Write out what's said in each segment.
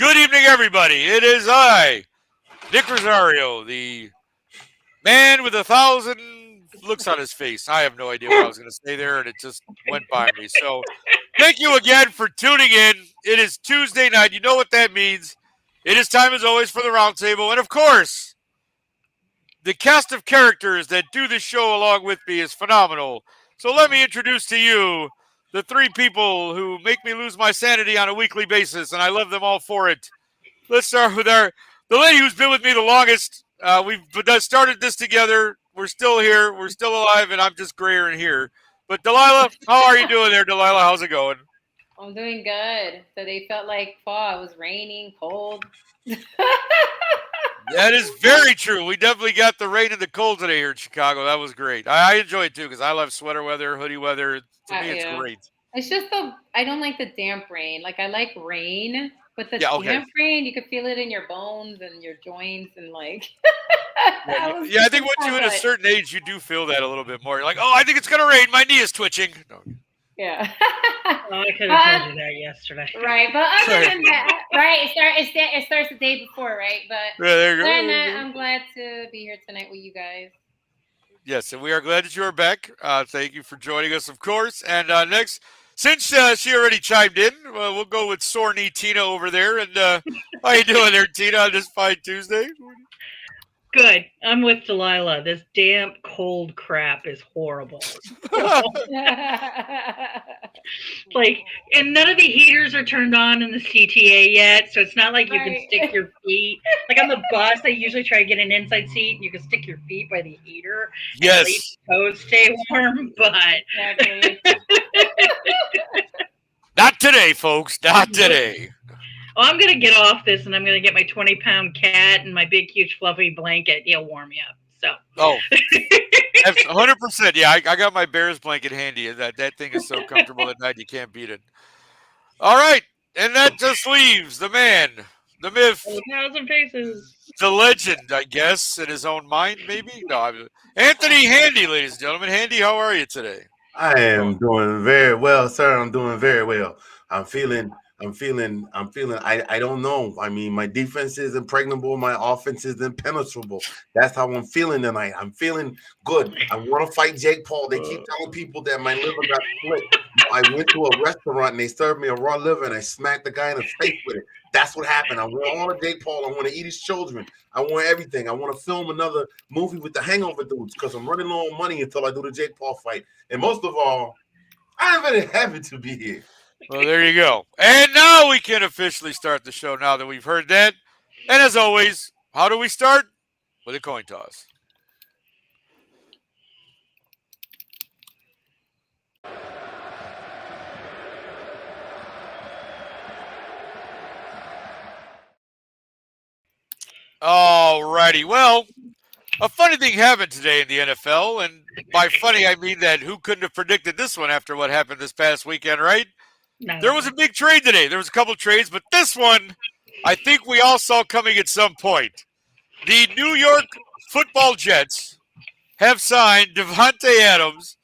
Good evening, everybody. It is I, Nick Rosario, the man with 1,000 looks on his face. I have no idea what I was going to say there, and it just went by me. So, thank you again for tuning in. It is Tuesday night. You know what that means. It is time, as always, for the Roundtable. And, of course, the cast of characters that do this show along with me is phenomenal. So, let me introduce to you the three people who make me lose my sanity on a weekly basis, and I love them all for it. Let's start with the lady who's been with me the longest. We've started this together. We're still here. We're still alive, and I'm just grayer in here. But Delilah, how are you doing there, Delilah? How's it going? I'm doing good. So they felt like fall. It was raining, cold. That is very true. We definitely got the rain and the cold today here in Chicago. That was great. I enjoy it too because I love sweater weather, hoodie weather. To me, it's Yeah. great. It's just I don't like the damp rain. Like I like rain, but the Yeah, okay. damp rain, you could feel it in your bones and your joints and like. Yeah, I think once you hit a certain age, you do feel that a little bit more. You're like, oh, I think it's going to rain. My knee is twitching. No. Yeah. Oh, I could have told you that yesterday. Right, but other than that, right, it starts the day before, right? But yeah, there you other than that, I'm glad to be here tonight with you guys. Yes, and we are glad that you are back. Thank you for joining us, of course. And next, since she already chimed in, we'll go with sore knee Tina over there. And how you doing there, Tina, on this fine Tuesday? Good. I'm with Delilah. This damp, cold crap is horrible. Like, and none of the heaters are turned on in the CTA yet, so it's not like you can stick your feet. Like on the bus, I usually try to get an inside seat. You can stick your feet by the heater. Yes. And at least toes stay warm, but. Not today, folks. Not today. Oh, I'm going to get off this and I'm going to get my 20-pound cat and my big, huge, fluffy blanket. He'll warm me up. So. Oh, 100%. Yeah, I got my Bears blanket handy. That thing is so comfortable at night, you can't beat it. All right. And that just leaves the man, the myth, 1,000 faces, the legend, I guess, in his own mind, maybe. No, Anthony Handy, ladies and gentlemen. Handy, how are you today? I am doing very well, sir. I'm doing very well. I'm feeling. I don't know. I mean, my defense is impregnable. My offense is impenetrable. That's how I'm feeling tonight. I'm feeling good. I want to fight Jake Paul. They keep telling people that my liver got split. I went to a restaurant and they served me a raw liver and I smacked the guy in the face with it. That's what happened. I want all of Jake Paul. I want to eat his children. I want everything. I want to film another movie with the Hangover dudes because I'm running low on money until I do the Jake Paul fight. And most of all, I'm very happy to be here. Well, there you go. And now we can officially start the show now that we've heard that. And as always, how do we start? With a coin toss. All righty. Well, a funny thing happened today in the NFL. And by funny, I mean that who couldn't have predicted this one after what happened this past weekend, right? No. There was a big trade today. There was a couple of trades, but this one I think we all saw coming at some point. The New York Football Jets have signed Davante Adams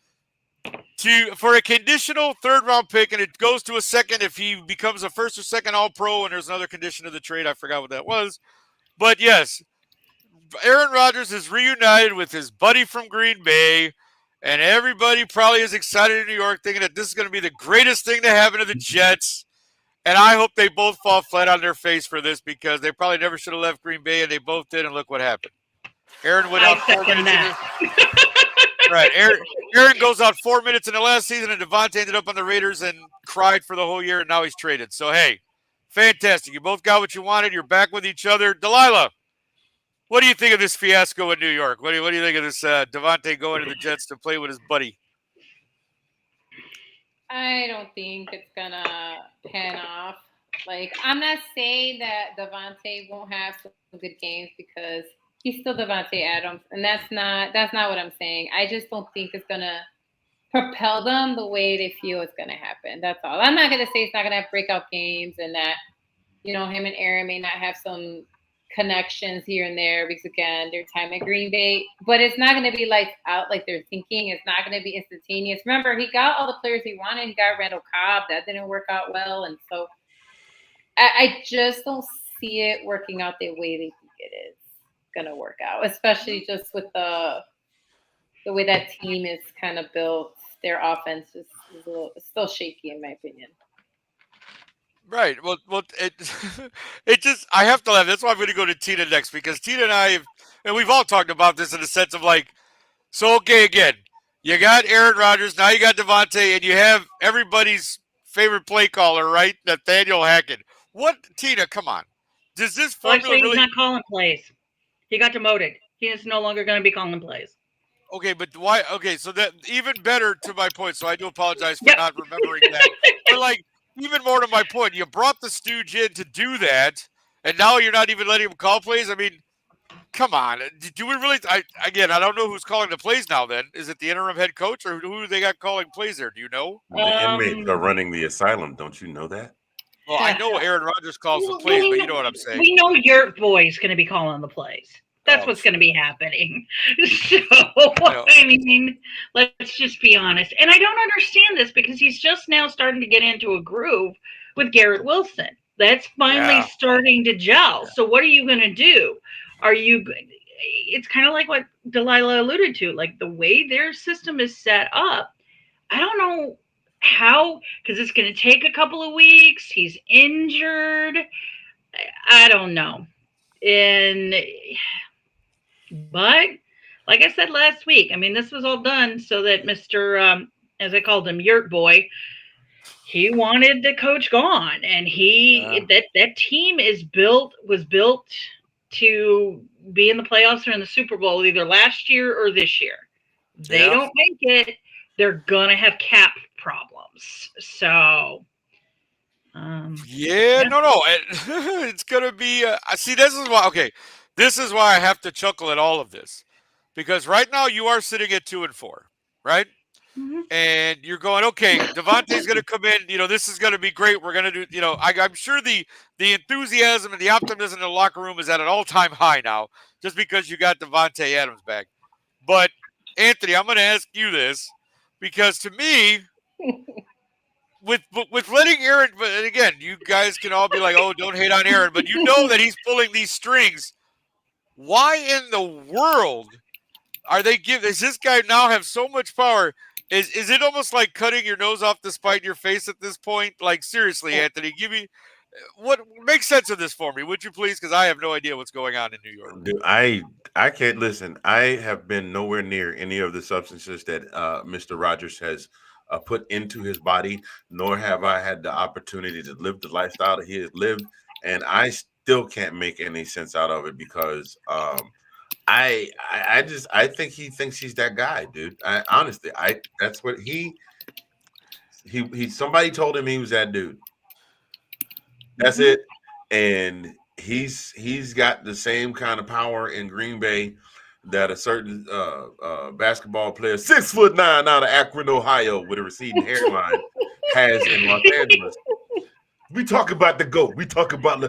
for a conditional third-round pick, and it goes to a second if he becomes a first or second All-Pro, and there's another condition of the trade. I forgot what that was. But, yes, Aaron Rodgers is reunited with his buddy from Green Bay, and everybody probably is excited in New York thinking that this is going to be the greatest thing to happen to the Jets. And I hope they both fall flat on their face for this because they probably never should have left Green Bay, and they both did, and look what happened. Aaron went out 4 minutes. Right. Aaron goes out 4 minutes in the last season, and Davante ended up on the Raiders and cried for the whole year, and now he's traded. So, hey, fantastic. You both got what you wanted. You're back with each other. Delilah, what do you think of this fiasco in New York? What do you think of this Davante going to the Jets to play with his buddy? I don't think it's gonna pan off. Like, I'm not saying that Davante won't have some good games because he's still Davante Adams, and that's not what I'm saying. I just don't think it's gonna propel them the way they feel it's gonna happen. That's all. I'm not gonna say it's not gonna have breakout games and that him and Aaron may not have some connections here and there because again their time at Green Bay, but it's not going to be lights out like they're thinking. It's not going to be instantaneous. Remember, he got all the players he wanted. He got Randall Cobb. That didn't work out well, and so I just don't see it working out the way they think it is gonna work out, especially just with the way that team is kind of built. Their offense is a little, it's still shaky in my opinion. Right. Well, it just I have to laugh. That's why I'm going to go to Tina next because Tina and I have, and we've all talked about this in the sense of like, so okay, again, you got Aaron Rodgers, now you got Devontae, and you have everybody's favorite play caller, right? Nathaniel Hackett. What, Tina? Come on. Does this Well, formula actually, he's really? not calling plays. He got demoted. He is no longer going to be calling plays. Okay, but why? Okay, so that even better to my point. So I do apologize for Yep. not remembering that. But like, even more to my point, you brought the stooge in to do that, and now you're not even letting him call plays. I mean, come on. Do we really? I don't know who's calling the plays now. Then is it the interim head coach or who they got calling plays there? Do you know? The inmates are running the asylum. Don't you know that? Well, I know Aaron Rodgers calls the Well, plays, but you know what I'm saying. we know your boy's going to be calling the plays. That's what's going to be happening. So, I mean, let's just be honest. And I don't understand this because he's just now starting to get into a groove with Garrett Wilson. That's finally starting to gel. So what are you going to do? It's kind of like what Delilah alluded to, like the way their system is set up. I don't know how, because it's going to take a couple of weeks. He's injured. I don't know. But like I said last week, I mean, this was all done so that Mr. As I called him, Yurt Boy, he wanted the coach gone, and that team was built to be in the playoffs or in the Super Bowl either last year or this year. They don't make it, they're gonna have cap problems. So No. It's gonna be. See, this is why. Okay, this is why I have to chuckle at all of this, because right now you are sitting at 2-4, right? Mm-hmm. And you're going, okay, Devontae's going to come in. You know, this is going to be great. We're going to do. You know, I'm sure the enthusiasm and the optimism in the locker room is at an all-time high now, just because you got Devontae Adams back. But Anthony, I'm going to ask you this because to me. With letting Aaron, but again, you guys can all be like, "Oh, don't hate on Aaron," but you know that he's pulling these strings. Why in the world are they give? Does this guy now have so much power? Is it almost like cutting your nose off to spite your face at this point? Like seriously, Anthony, give me what makes sense of this for me, would you please? Because I have no idea what's going on in New York. Dude, I can't listen. I have been nowhere near any of the substances that Mr. Rogers has put into his body, nor have I had the opportunity to live the lifestyle that he has lived, and I still can't make any sense out of it because I think he thinks he's that guy, dude. Honestly, that's what he somebody told him he was that dude. That's it, and he's got the same kind of power in Green Bay that a certain basketball player, 6'9" out of Akron, Ohio, with a receding hairline, has in Los Angeles. We talk about the GOAT. We talk about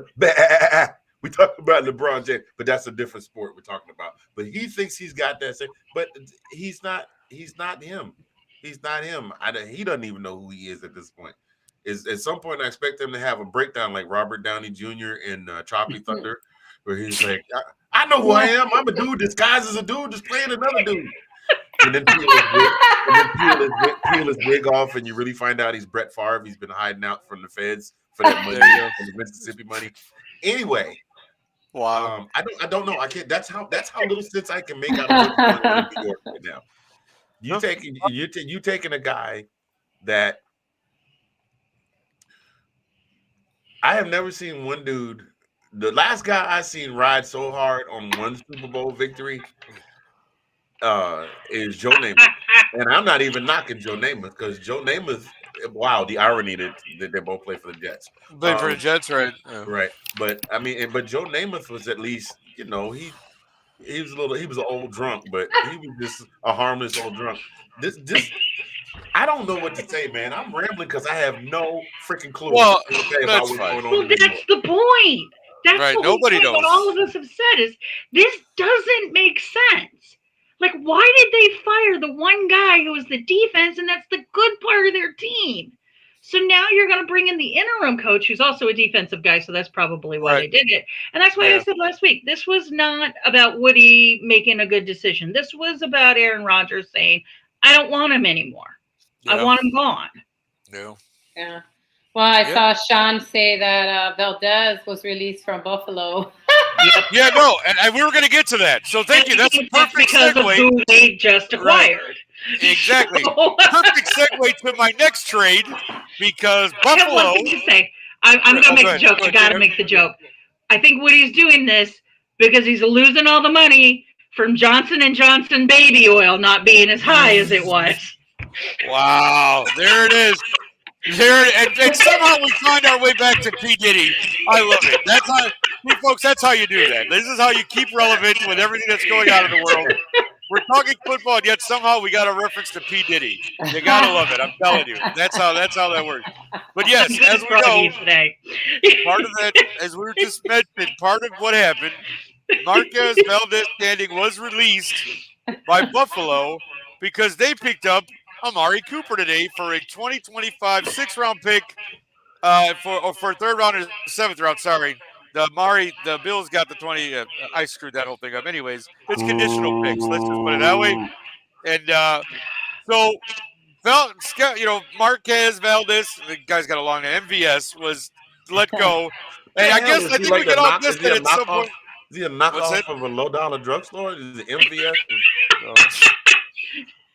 LeBron James, but that's a different sport we're talking about. But he thinks he's got that same, but he's not. He's not him. He's not him. He doesn't even know who he is at this point. At some point, I expect him to have a breakdown like Robert Downey Jr. in Choppy Thunder, where he's like, I know who I am. I'm a dude disguised as a dude just playing another dude. And then peel his wig off, and you really find out he's Brett Favre. He's been hiding out from the feds for that money, from the Mississippi money. Anyway, wow. I don't know. I can't. That's how little sense I can make out of what's going on in New York right now. You taking a guy that I have never seen one dude. The last guy I seen ride so hard on one Super Bowl victory is Joe Namath. And I'm not even knocking Joe Namath because Joe Namath, wow, the irony that they both play for the Jets. Play for the Jets, right? Yeah. Right. But I mean, but Joe Namath was at least, he was an old drunk, but he was just a harmless old drunk. This I don't know what to say, man. I'm rambling because I have no freaking clue. Well, that's fine. Well, that's the point. That's right. the Nobody point. knows. What all of us have said is this doesn't make sense. Like, why did they fire the one guy who was the defense, and that's the good part of their team? So now you're going to bring in the interim coach, who's also a defensive guy. So that's probably why they did it. And that's why I said last week, this was not about Woody making a good decision. This was about Aaron Rodgers saying, I don't want him anymore. I want him gone. Yeah. Well, I saw Sean say that Valdez was released from Buffalo. Yeah, no, and we were going to get to that. So thank you. That's a perfect because segue. Of who they just acquired. Right. Exactly. Perfect segue to my next trade because Buffalo. I have one thing to say. I'm going to make the joke. I got to make the joke. I think Woody's doing this because he's losing all the money from Johnson & Johnson baby oil not being as high as it was. Wow, there it is. And somehow we find our way back to P. Diddy. I love it. That's how, folks, that's how you do that. This is how you keep relevant with everything that's going on in the world. We're talking football, and yet somehow we got a reference to P. Diddy. You gotta love it. I'm telling you. That's how that works. But yes, as we know, part of that, as we were just mentioning, part of what happened, Marquez Valdez-Scantling was released by Buffalo because they picked up Amari Cooper today for a 2025 6th-round pick for third round or seventh round. Sorry, the Bills got the 20. I screwed that whole thing up. Anyways, it's conditional picks. Let's just put it that way. And so, Marquez Valdez, the guy's got a long name. MVS was let go, and I guess I think we can all guess that at some point. Is he a knockoff of a low-dollar drugstore? Is it MVS?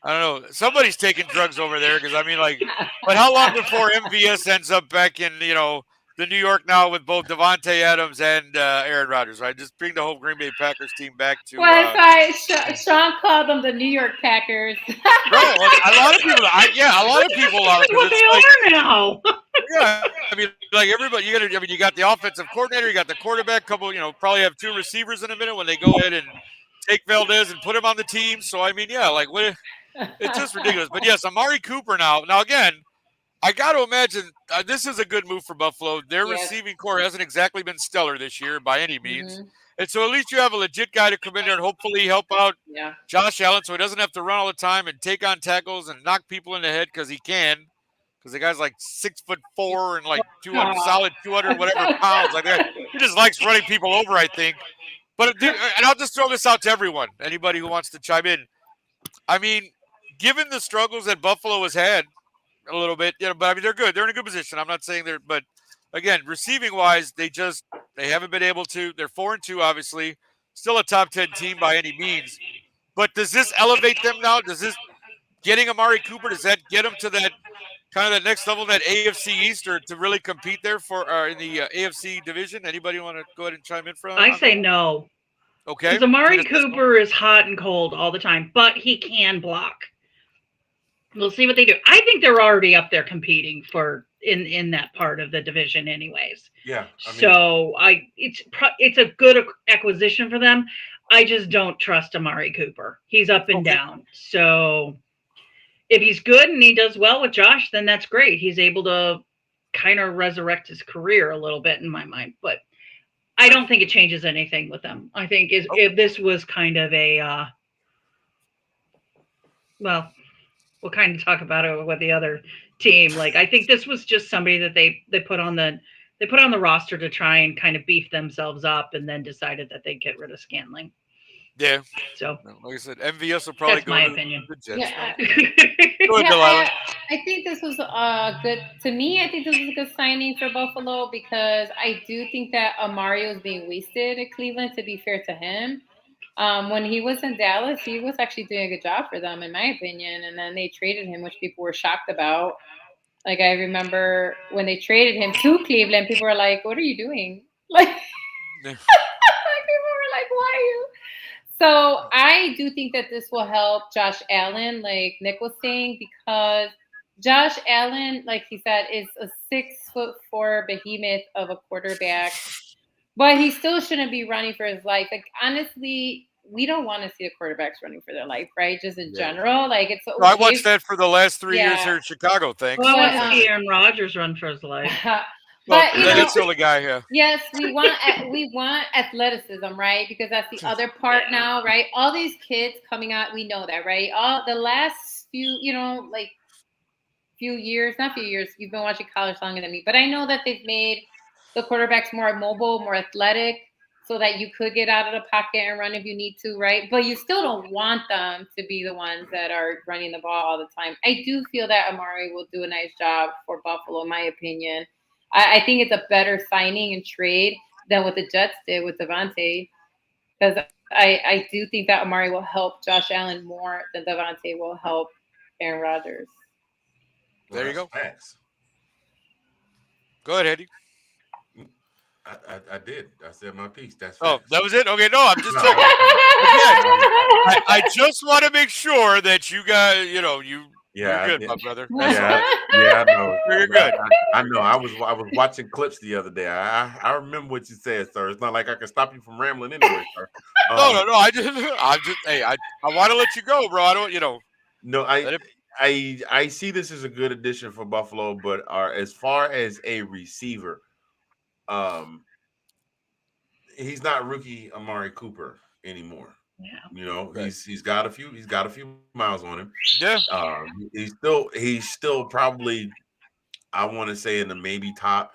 I don't know. Somebody's taking drugs over there because, I mean, like, but how long before MVS ends up back in, the New York now with both Devontae Adams and Aaron Rodgers, right? Just bring the whole Green Bay Packers team back to. Well, sorry, Sean called them the New York Packers. Right. A lot of people are. That's what they are now. Yeah, I mean, like everybody, you got the offensive coordinator, you got the quarterback, probably have two receivers in a minute when they go ahead and take Valdez and put him on the team. So, I mean, yeah, like what. It's just ridiculous. But yes, Amari Cooper now. Now, again, I got to imagine this is a good move for Buffalo. Their receiving core hasn't exactly been stellar this year by any means. Mm-hmm. And so at least you have a legit guy to come in there and hopefully help out Josh Allen so he doesn't have to run all the time and take on tackles and knock people in the head because he can. Because the guy's like 6'4" and like 200, solid 200 whatever pounds. Like that. He just likes running people over, I think. But and I'll just throw this out to everyone, anybody who wants to chime in. I mean, given the struggles that Buffalo has had a little bit, but I mean they're good. They're in a good position. I'm not saying but again, receiving wise, they haven't been able to. They're 4-2, obviously, still a top 10 team by any means. But does this elevate them now? Does this getting Amari Cooper? Does that get them to that kind of that next level, that AFC East, or to really compete there for in the AFC division? Anybody want to go ahead and chime in for? I say no. Okay. Because Amari Cooper is hot and cold all the time, but he can block. We'll see what they do. I think they're already up there competing for in that part of the division, anyways. Yeah. It's a good acquisition for them. I just don't trust Amari Cooper. He's up and down. So if he's good and he does well with Josh, then that's great. He's able to kind of resurrect his career a little bit in my mind, but I don't think it changes anything with them. I think if this was kind of a we'll kind of talk about it with the other team. Like I think this was just somebody that they put on the roster to try and kind of beef themselves up, and then decided that they'd get rid of Scantling. Yeah. So like I said, MVS will probably that's my opinion. The Jets. Yeah. Go ahead, Delilah. I think this was good to me. I think this was a good signing for Buffalo because I do think that Amari was being wasted at Cleveland, to be fair to him. When he was in Dallas, he was actually doing a good job for them, in my opinion. And then they traded him, which people were shocked about. Like, I remember when they traded him to Cleveland, people were like, what are you doing? Like, people were like, why are you? So I do think that this will help Josh Allen, like Nick was saying, because Josh Allen, like he said, is a 6'4" behemoth of a quarterback. But he still shouldn't be running for his life. Like, honestly, we don't want to see the quarterbacks running for their life, right? Just in general. Like, it's okay. I watched that for the last 3 years here in Chicago, thanks. Well, I want to see Aaron Rodgers run for his life. But that's the only guy here. Yes, we want athleticism, right? Because that's the other part now, right? All these kids coming out, we know that, right? All the last few not few years, you've been watching college longer than me, but I know that they've made the quarterbacks more mobile, more athletic, so that you could get out of the pocket and run if you need to, right? But you still don't want them to be the ones that are running the ball all the time. I do feel that Amari will do a nice job for Buffalo, in my opinion. I think it's a better signing and trade than what the Jets did with Devontae, because I do think that Amari will help Josh Allen more than Devontae will help Aaron Rodgers. There you go. Facts. Go ahead, Eddie. I did. I said my piece. That's Oh, facts. that was it? Okay, no, I'm just checking. I just want to make sure that you guys, you're good, my brother. That's all. I know. You're good. I know. I was watching clips the other day. I remember what you said, sir. It's not like I can stop you from rambling anyway, sir. No. Hey, I want to let you go, bro. I don't, No, I see this as a good addition for Buffalo, but as far as a receiver, he's not rookie Amari Cooper anymore. Yeah. Right. He's got a few miles on him. Yeah. He's still probably, I want to say, in the maybe top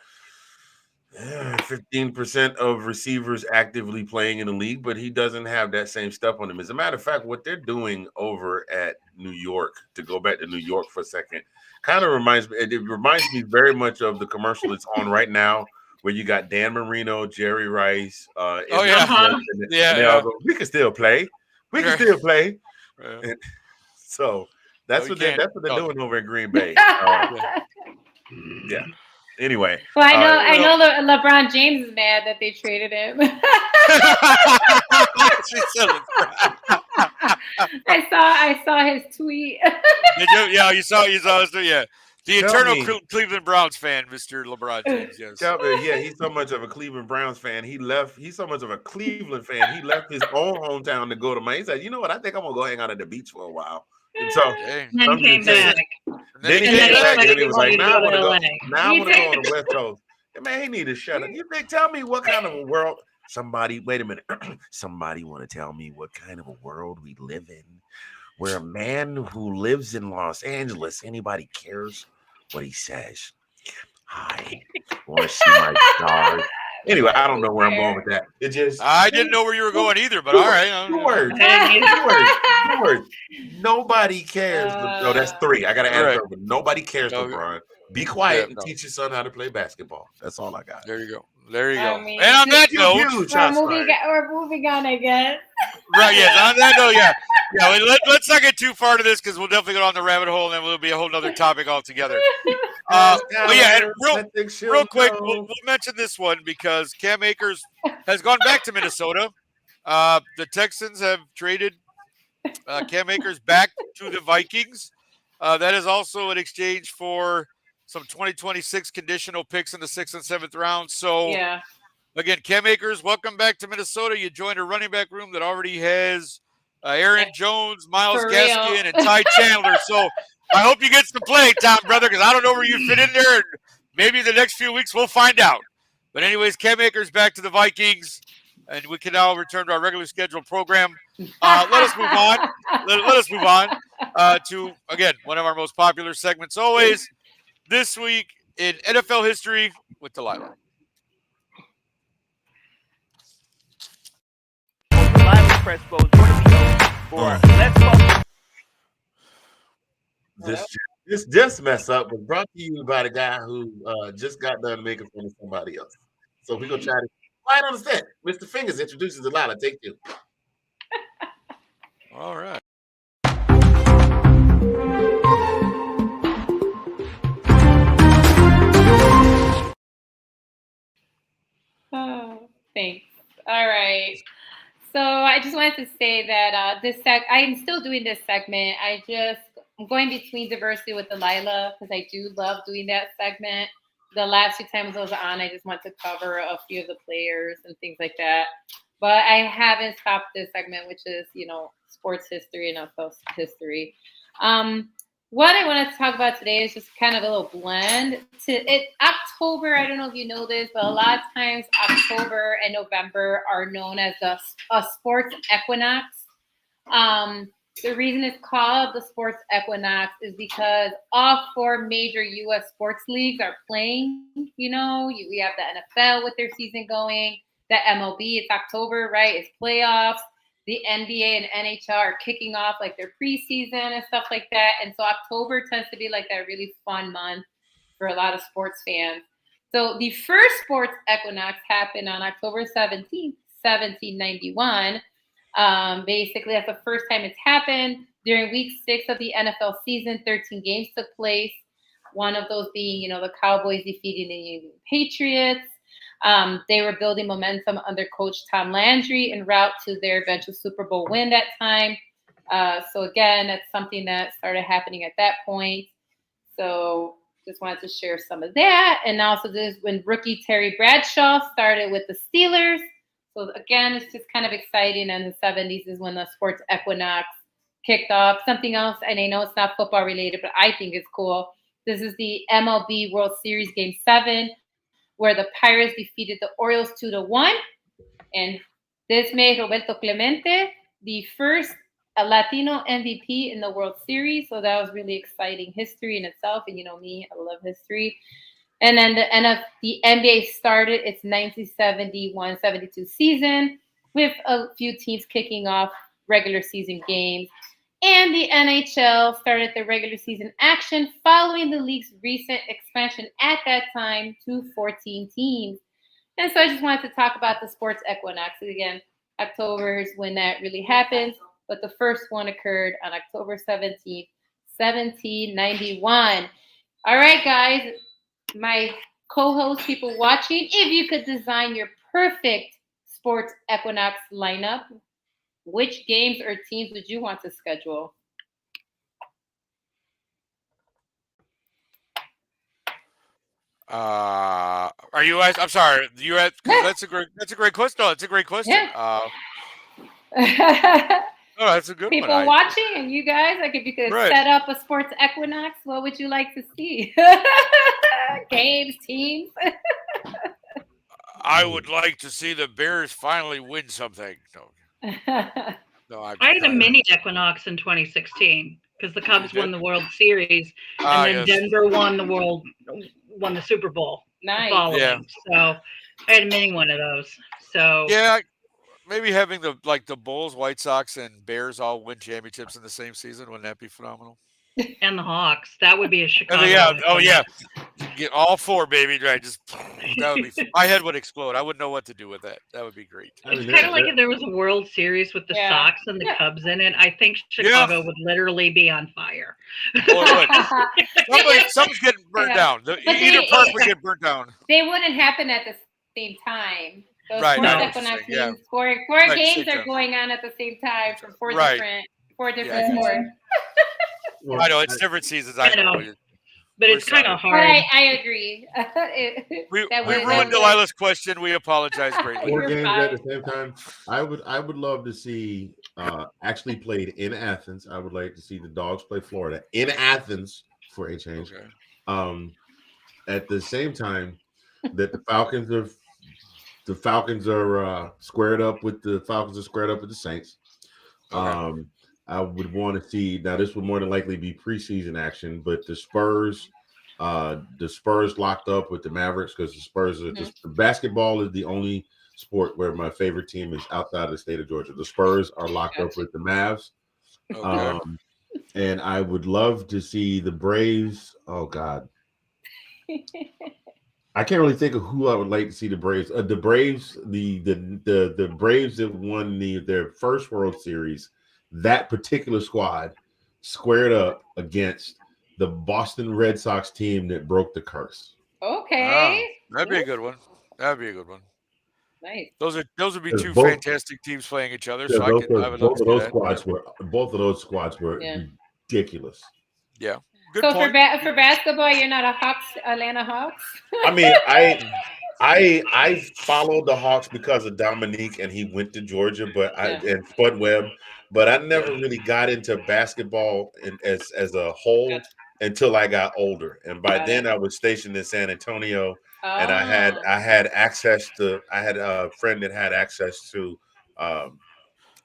15% of receivers actively playing in the league, but he doesn't have that same stuff on him. As a matter of fact, what they're doing over at New York, to go back to New York for a second, kind of reminds me very much of the commercial that's on right now, where you got Dan Marino, Jerry Rice, and they all go, we can still play. We can still play. Yeah. So that's what they're doing over in Green Bay. Yeah. Anyway, well, I know LeBron James is mad that they traded him. I saw his tweet. Did you? Yeah, you saw his tweet. Yeah, the eternal Cleveland Browns fan, Mr. LeBron James. Yes. He's so much of a Cleveland Browns fan. He's so much of a Cleveland fan. He left his own hometown to go to Miami. He said, "You know what? I think I'm gonna go hang out at the beach for a while." And so then came back. Then he came back, and he was like, "Now I want to go. Now I want to go on the West Coast." Man, he need to shut up. Tell me what kind of a world. Wait a minute. Somebody want to tell me what kind of a world we live in, where a man who lives in Los Angeles, anybody cares what he says? I want to see my stars. Anyway, I don't know where I'm going with that. I didn't know where you were going either, but all right. Two words. Nobody cares. No, that's three. I got to add but nobody cares, LeBron. Be quiet and teach your son how to play basketball. That's all I got. There you go. And on that note, we're moving on, I guess. Right, yes. On that note, yeah. Let's not get too far to this, because we'll definitely go down the rabbit hole, and then we'll be a whole other topic altogether. And real quick, we'll mention this one because Cam Akers has gone back to Minnesota. The Texans have traded Cam Akers back to the Vikings. That is also in exchange for some 2026 conditional picks in the 6th and 7th round. So, again, Cam Akers, welcome back to Minnesota. You joined a running back room that already has Aaron Jones, Myles Gaskin, and Ty Chandler. So, I hope you get some play time, brother, because I don't know where you fit in there. And maybe the next few weeks we'll find out. But anyways, Cam Akers back to the Vikings, and we can now return to our regular scheduled program. Let us move on. Let us move on to, again, one of our most popular segments always, this week in NFL history with Delilah. Delilah Crespo's going to be for Let's Talk. This just mess up was brought to you by the guy who just got done making fun of somebody else. So we're going to try to right on the set. Mr. Fingers introduces Delilah. Take two. All right. Oh, thanks. All right. So I just wanted to say that I'm still doing this segment. I'm going between diversity with Delilah because I do love doing that segment. The last 2 times I was on, I just want to cover a few of the players and things like that. But I haven't stopped this segment, which is, sports history and NFL history. What I want to talk about today is just kind of a little blend. October, I don't know if you know this, but a lot of times October and November are known as a sports equinox. The reason it's called the sports equinox is because all 4 major U.S. sports leagues are playing. We have the NFL with their season going. The MLB, it's October, right? It's playoffs. The NBA and NHL are kicking off like their preseason and stuff like that. And so October tends to be like that really fun month for a lot of sports fans. So the first sports equinox happened on October 17th, 1791. Basically, that's the first time it's happened. During week 6 of the NFL season, 13 games took place. One of those being, the Cowboys defeating the New England Patriots. They were building momentum under Coach Tom Landry en route to their eventual Super Bowl win that time. So again, that's something that started happening at that point. So just wanted to share some of that. And also this is when rookie Terry Bradshaw started with the Steelers. So again, it's just kind of exciting. And the 70s is when the sports equinox kicked off. Something else, and I know it's not football related, but I think it's cool. This is the MLB World Series Game 7, where the Pirates defeated the Orioles 2-1. And this made Roberto Clemente the first Latino MVP in the World Series. So that was really exciting history in itself. And me, I love history. And then the NBA started its 1971-72 season with a few teams kicking off regular season games. And the NHL started the regular season action following the league's recent expansion at that time to 14 teams. And so I just wanted to talk about the sports equinox. Again, October is when that really happens, but the first one occurred on October 17th, 1791. All right, guys, my co-host, people watching, if you could design your perfect sports equinox lineup, which games or teams would you want to schedule? Are you guys? I'm sorry. That's a great question. No, it's a great question. Yeah. No, that's a good People one. watching and you guys, like if you could Right. set up a sports equinox, what would you like to see? Games, teams. I would like to see the Bears finally win something. No, I had a mini equinox in 2016 because the Cubs won the World Series, and then Denver won the Super Bowl. Nice. Following. Yeah. So I had a mini one of those. So yeah, maybe having the Bulls, White Sox, and Bears all win championships in the same season, wouldn't that be phenomenal? And the Hawks. That would be a Chicago. Yeah. Oh yeah. Get all 4, baby. Right. That would be. My head would explode. I wouldn't know what to do with that. That would be great. It's kind of like if there was a World Series with the Sox and the Cubs in it. I think Chicago would literally be on fire. Oh, it would. Something's getting burnt down. Either park would get burnt down. They wouldn't happen at the same time. Those Right. Equinox means four games are going on at the same time from four different sports. Well, I know it's different seasons. I know. But it's kind of hard. I agree. We ruined Delilah's question. We apologize greatly. 4 games at the same time. I would love to see actually played in Athens. I would like to see the Dogs play Florida in Athens for a change. Okay. At the same time that the Falcons are squared up with the Saints. Okay. I would want to see, now this would more than likely be preseason action, but the Spurs locked up with the Mavericks because the Spurs are the basketball is the only sport where my favorite team is outside of the state of Georgia. The Spurs are locked up with the Mavs. Okay. And I would love to see the Braves. Oh God. I can't really think of who I would like to see the Braves. The Braves, the Braves that won their first World Series. That particular squad squared up against the Boston Red Sox team that broke the curse. Okay. That'd be a good one. Nice. Those would be 2 fantastic teams playing each other. So both of those squads were ridiculous. Yeah. Good point. For basketball, you're not a Atlanta Hawks? I mean, I followed the Hawks because of Dominique, and he went to Georgia, and Spud Webb, but I never really got into basketball as a whole until I got older. And by then, I was stationed in San Antonio, and I had access to. I had a friend that had access to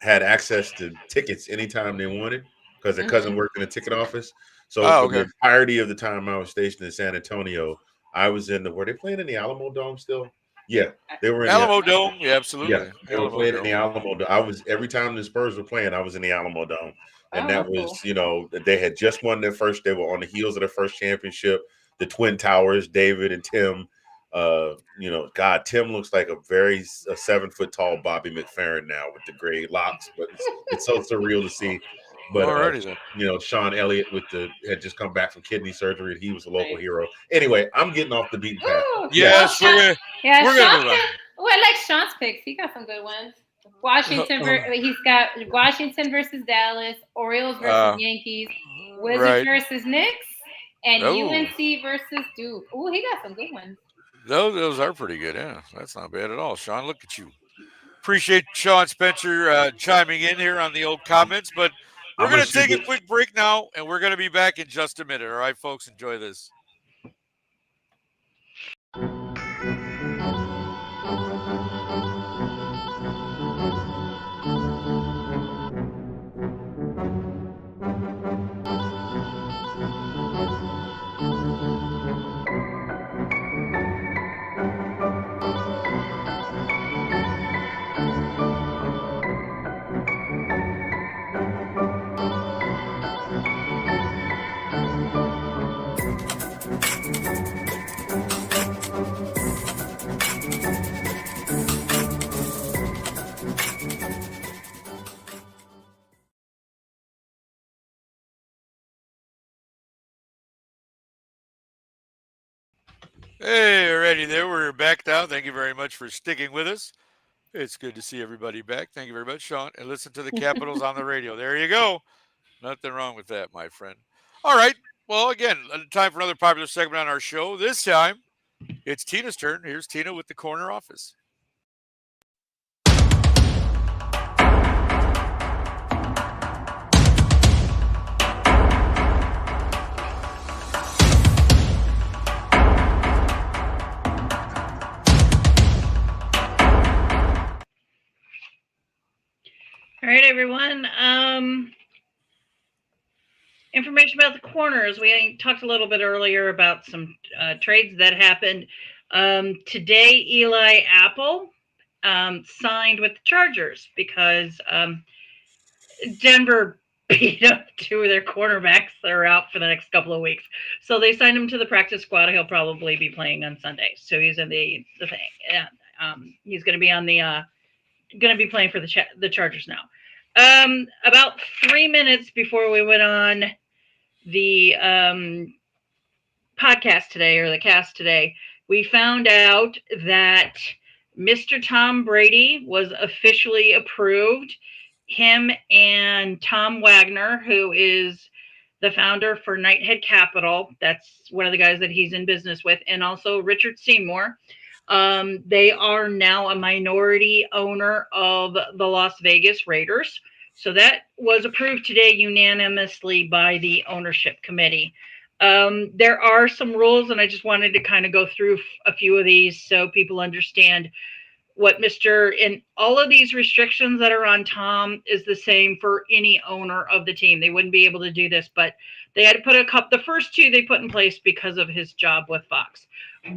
had access to tickets anytime they wanted because their cousin worked in the ticket office. So Oh, for okay. the entirety of the time I was stationed in San Antonio, I was in the. Were they playing in the Alamo Dome still? Yeah, they were in the. Alamo Dome. Yeah, Yeah, absolutely. they were Alamo playing in Dome. the Alamo Dome. I was every time the Spurs were playing, I was in the Alamo Dome, and that Oh, was cool. they had just won their first. They were on the heels of their first championship. The Twin Towers, David and Tim. God, Tim looks like a 7 foot tall Bobby McFerrin now with the gray locks, but it's so surreal to see. But Alrighty then. Sean Elliott had just come back from kidney surgery, and he was a local Right. hero. Anyway, I'm getting off the beaten path. Ooh. Yes. Well, Yes, Sean, yeah, we're gonna Sean move on. Well, I like Sean's picks. He got some good ones. He's got Washington versus Dallas, Orioles versus Yankees, Wizards right. versus Knicks, and Oh. UNC versus Duke. Ooh, he got some good ones. Those are pretty good. Yeah, that's not bad at all. Sean, look at you. Appreciate Sean Spencer chiming in here on the old comments, but we're going to take a quick break now, and we're going to be back in just a minute. All right, folks, enjoy this. Hey, alrighty there. We're back now. Thank you very much for sticking with us. It's good to see everybody back. Thank you very much, Sean. And listen to the Capitals on the radio. There you go. Nothing wrong with that, my friend. All right. Well, again, time for another popular segment on our show. This time, it's Tina's turn. Here's Tina with the corner office. All right, everyone. Information about the corners. We talked a little bit earlier about some trades that happened. Today, Eli Apple signed with the Chargers because Denver beat up 2 of their cornerbacks that are out for the next couple of weeks. So they signed him to the practice squad. He'll probably be playing on Sunday. So he's in the thing. He's going to be on the going to be playing for the Chargers now. About 3 minutes before we went on the podcast today, or the cast today, we found out that Mr. Tom Brady was officially approved. Him and Tom Wagner, who is the founder for Nighthead Capital, that's one of the guys that he's in business with, and also Richard Seymour. They are now a minority owner of the Las Vegas Raiders. So that was approved today unanimously by the ownership committee. There are some rules, and I just wanted to kind of go through a few of these so people understand what and all of these restrictions that are on Tom is the same for any owner of the team. They wouldn't be able to do this, but they had to put the first 2 they put in place because of his job with Fox.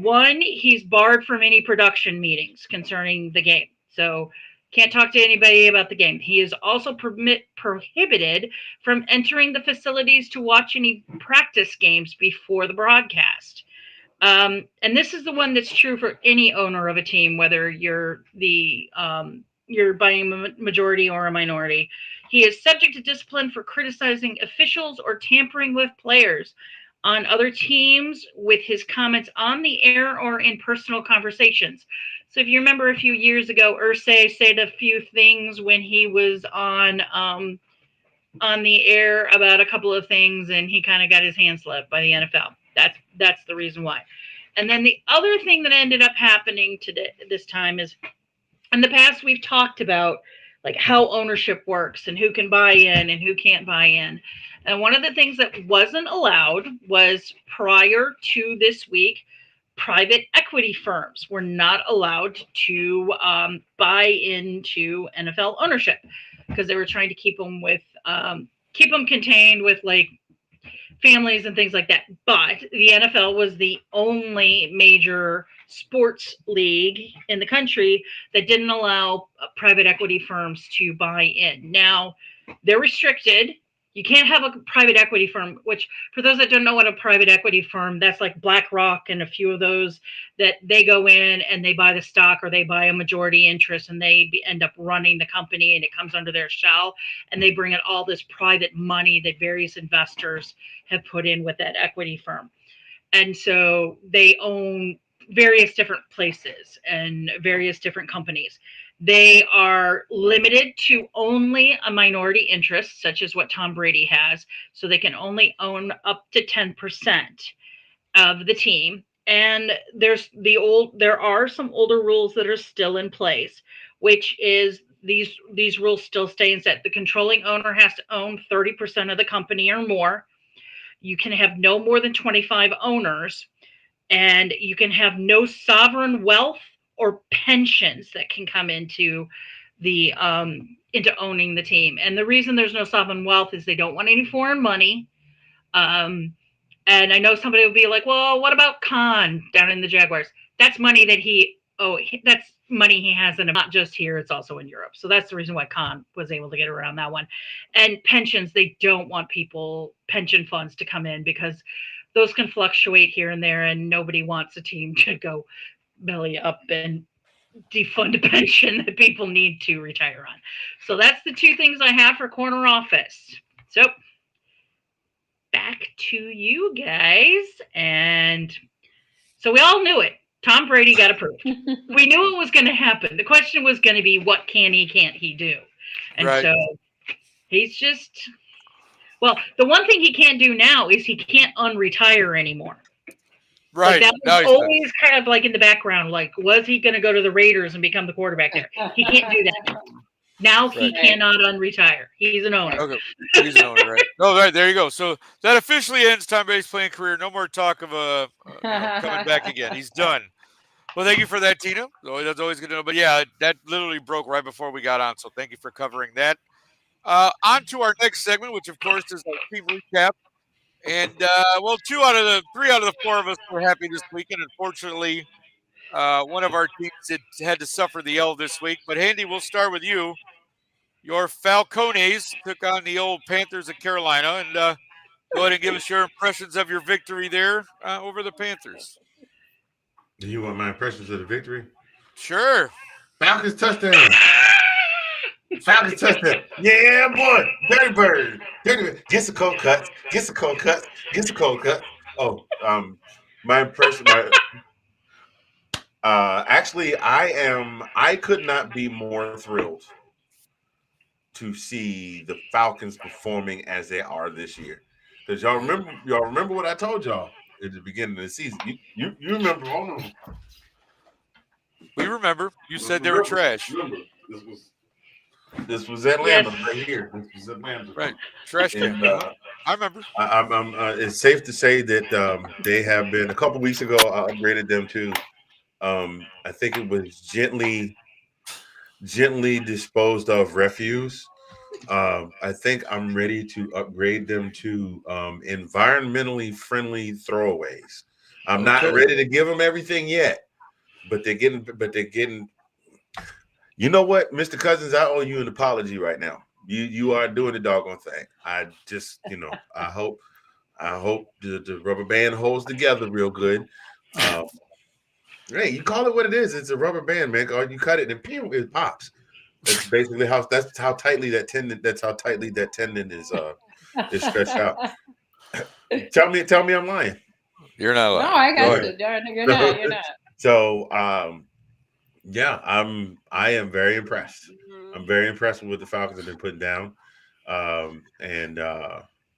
1, he's barred from any production meetings concerning the game. So can't talk to anybody about the game. He is also prohibited from entering the facilities to watch any practice games before the broadcast. And this is the one that's true for any owner of a team, whether you're you're buying a majority or a minority. He is subject to discipline for criticizing officials or tampering with players on other teams with his comments on the air or in personal conversations. So if you remember a few years ago, Irsay said a few things when he was on the air about a couple of things, and he kind of got his hand slapped by the NFL. That's the reason why. And then the other thing that ended up happening this time is, in the past we've talked about like how ownership works and who can buy in and who can't buy in. And one of the things that wasn't allowed was, prior to this week, private equity firms were not allowed to buy into NFL ownership. because they were trying to keep them contained with like families and things like that. But the NFL was the only major sports league in the country that didn't allow private equity firms to buy in. Now, they're restricted. You can't have a private equity firm, which for those that don't know what a private equity firm, that's like BlackRock and a few of those that they go in and they buy the stock or they buy a majority interest and they end up running the company and it comes under their shell and they bring in all this private money that various investors have put in with that equity firm. And so they own various different places and various different companies. They are limited to only a minority interest, such as what Tom Brady has. So they can only own up to 10% of the team. And there are some older rules that are still in place, which is these rules still stay in set. The controlling owner has to own 30% of the company or more. You can have no more than 25 owners, and you can have no sovereign wealth or pensions that can come into the into owning the team. And the reason there's no sovereign wealth is they don't want any foreign money. And I know somebody will be like, well, what about Khan down in the Jaguars? That's money that that's money he has in, not just here, it's also in Europe. So that's the reason why Khan was able to get around that one. And pensions, they don't want pension funds to come in because those can fluctuate here and there, and nobody wants a team to go belly up and defund a pension that people need to retire on. So that's the two things I have for corner office. So back to you guys. And so we all knew it. Tom Brady got approved. We knew it was going to happen. The question was going to be, what can't he do? And so he's just, well, the one thing he can't do now is he can't unretire anymore. Right. Like that was always kind of like in the background. Like, was he going to go to the Raiders and become the quarterback there? He can't do that. Now he cannot unretire. He's an owner. Okay. He's an owner, right? No, right, there you go. So that officially ends Tom Brady's playing career. No more talk of coming back again. He's done. Well, thank you for that, Tina. That's always good to know. But yeah, that literally broke right before we got on. So thank you for covering that. On to our next segment, which of course is our team recap. And well, 3 out of the 4 of us were happy this week, and unfortunately, one of our teams had to suffer the L this week. But Handy, we'll start with you. Your Falcones took on the old Panthers of Carolina, and go ahead and give us your impressions of your victory there over the Panthers. Do you want my impressions of the victory? Sure. Falcons touchdown. Falcons touchdown. Yeah, boy. Dirty bird. Gets the cold cuts. Gets the cold cuts. Gets the cold cuts. Oh, my impression. Actually, I could not be more thrilled to see the Falcons performing as they are this year. Because y'all remember what I told y'all at the beginning of the season. You remember? Hold on. We remember. You said they were trash. Remember, this was Atlanta right here. This was Atlanta. Right. Trash can. I remember. It's safe to say that they have been, a couple weeks ago, I upgraded them to, I think it was gently disposed of refuse. I think I'm ready to upgrade them to environmentally friendly throwaways. I'm not ready to give them everything yet, but they're getting. You know what, Mr. Cousins, I owe you an apology right now. You are doing the doggone thing. I just, I hope the rubber band holds together real good. Hey, you call it what it is. It's a rubber band, man. Or you cut it and pew, it pops. That's basically how tightly that tendon is stretched out. Tell me I'm lying. You're not lying. No, I got you. You're not. So yeah, I am very impressed. I'm very impressed with what the Falcons have been putting down. And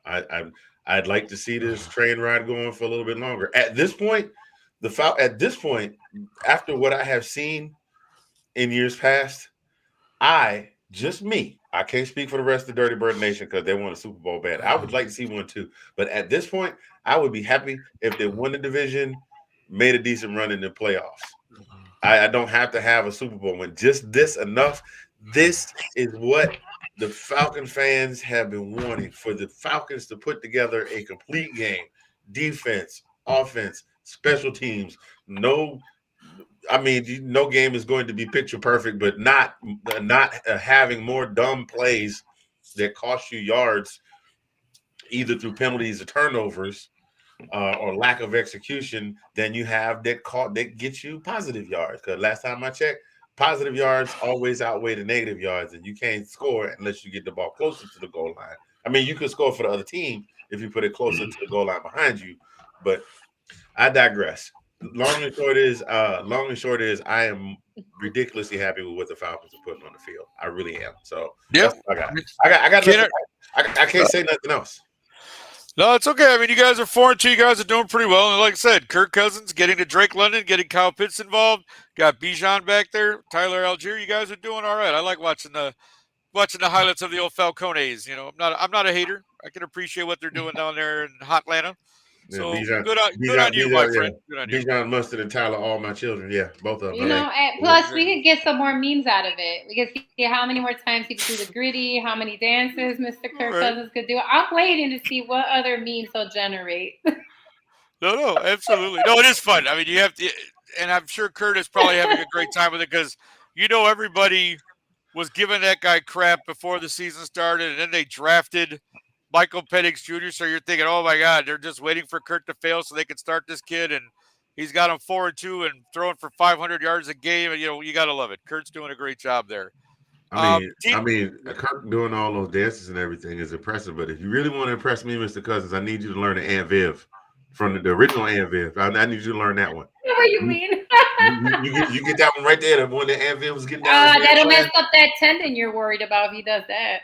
I'd like to see this train ride going for a little bit longer. At this point, after what I have seen in years past, I can't speak for the rest of the Dirty Bird Nation because they won a Super Bowl bad. I would like to see one too. But at this point, I would be happy if they won the division, made a decent run in the playoffs. I don't have to have a Super Bowl win. Just this enough. This is what the Falcon fans have been wanting for the Falcons to put together a complete game, defense, offense, special teams. No, I mean, no game is going to be picture perfect, but not having more dumb plays that cost you yards, either through penalties or turnovers, or lack of execution, than you have that gets you positive yards. Because last time I checked, positive yards always outweigh the negative yards, and you can't score unless you get the ball closer to the goal line. I mean, you could score for the other team if you put it closer to the goal line behind you, but I digress. Long and short is, I am ridiculously happy with what the Falcons are putting on the field. I really am. So Yep. that's what I got. I got nothing. I can't say nothing else. No, it's okay. I mean, you guys are 4-2. You guys are doing pretty well. And like I said, Kirk Cousins getting to Drake London, getting Kyle Pitts involved. Got Bijan back there, Tyler Algier. You guys are doing all right. I like watching the highlights of the old Falcones. You know, I'm not a hater. I can appreciate what they're doing down there in Hotlanta. So good on you, my friend. Good on you. Bijan Mustard and Tyler, all my children. Yeah, both of them. You know, and plus we could get some more memes out of it. We could see how many more times he could do the gritty, how many dances Mr. Kirk Cousins could do. I'm waiting to see what other memes he'll generate. No, absolutely. No, it is fun. I mean, you have to, and I'm sure Kurt is probably having a great time with it because, everybody was giving that guy crap before the season started, and then they drafted Michael Penix Jr. So you're thinking, oh my God, they're just waiting for Kurt to fail so they can start this kid, and he's got him 4-2 and throwing for 500 yards a game. And you got to love it. Kurt's doing a great job there. I mean, Kirk doing all those dances and everything is impressive. But if you really want to impress me, Mr. Cousins, I need you to learn the Aunt Viv from the original Aunt Viv. I need you to learn that one. What do you mean? you get that one right there. The one that Aunt Viv was getting down. That'll mess up that tendon you're worried about if he does that.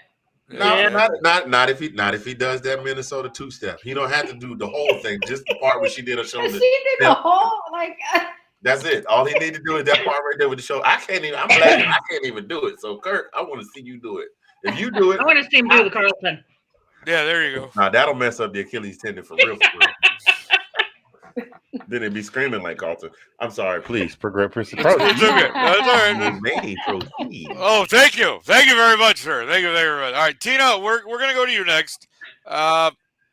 No, not if he does that Minnesota two-step. He don't have to do the whole thing, just the part where she did a shoulder. She did the whole That's it. All he need to do is that part right there with the shoulder. I'm glad I can't even do it. So Kirk, I want to see you do it. If you do it, I want to see him do the Carlton. Yeah, there you go. Now that'll mess up the Achilles tendon for real. Then it'd be screaming like Carlton. I'm sorry, please. It's okay. That's all right. Oh, thank you. Thank you very much, sir. Thank you very much. All right, Tina, we're gonna go to you next.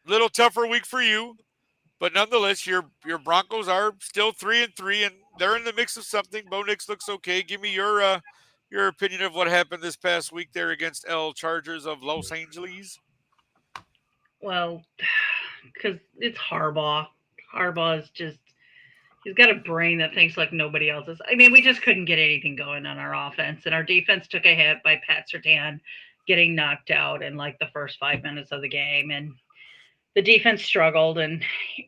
Little tougher week for you, but nonetheless, your Broncos are still 3-3, and they're in the mix of something. Bo Nix looks okay. Give me your opinion of what happened this past week there against L Chargers of Los Angeles. Well, because it's Harbaugh. Harbaugh is just, he's got a brain that thinks like nobody else's. I mean, we just couldn't get anything going on our offense, and our defense took a hit by Pat Surtain getting knocked out in like the first 5 minutes of the game, and the defense struggled. And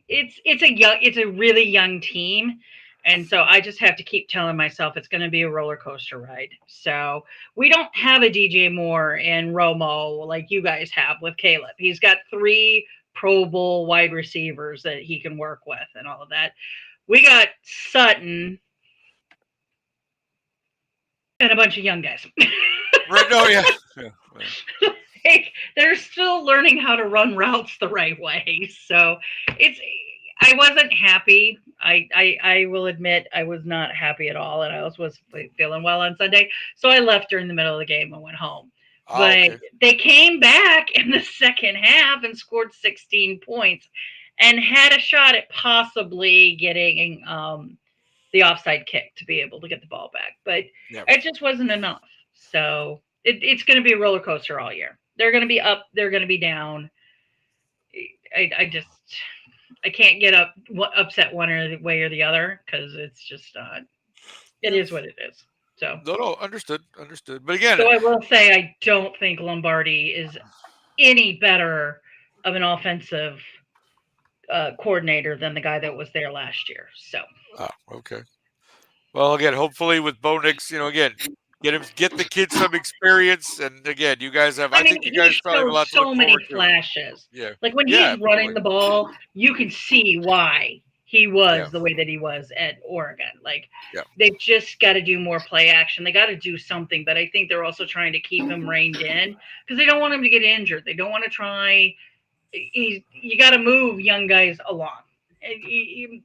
it's a really young team, and so I just have to keep telling myself it's going to be a roller coaster ride. So we don't have a DJ Moore and Romo like you guys have with Caleb. He's got 3 Pro Bowl wide receivers that he can work with and all of that. We got Sutton and a bunch of young guys. Right? No, yeah. They're still learning how to run routes the right way. So I wasn't happy. I will admit I was not happy at all, and I also was feeling well on Sunday. So I left during the middle of the game and went home. But they came back in the second half and scored 16 points and had a shot at possibly getting the offside kick to be able to get the ball back. But it just wasn't enough. So it's going to be a roller coaster all year. They're going to be up. They're going to be down. I can't get upset one way or the other because it's just not. It is what it is. So no, understood. But again, so I will say I don't think Lombardi is any better of an offensive coordinator than the guy that was there last year. So okay. Well, again, hopefully with Bo Nix, again, get the kids some experience, and again, you guys have. I think you guys probably have a lot to look so many forward to. flashes. Yeah, like when he's running the ball, you can see why he was the way that he was at Oregon. Like they've just got to do more play action. They got to do something, but I think they're also trying to keep him reined in because they don't want him to get injured. They don't want to try. You got to move young guys along and you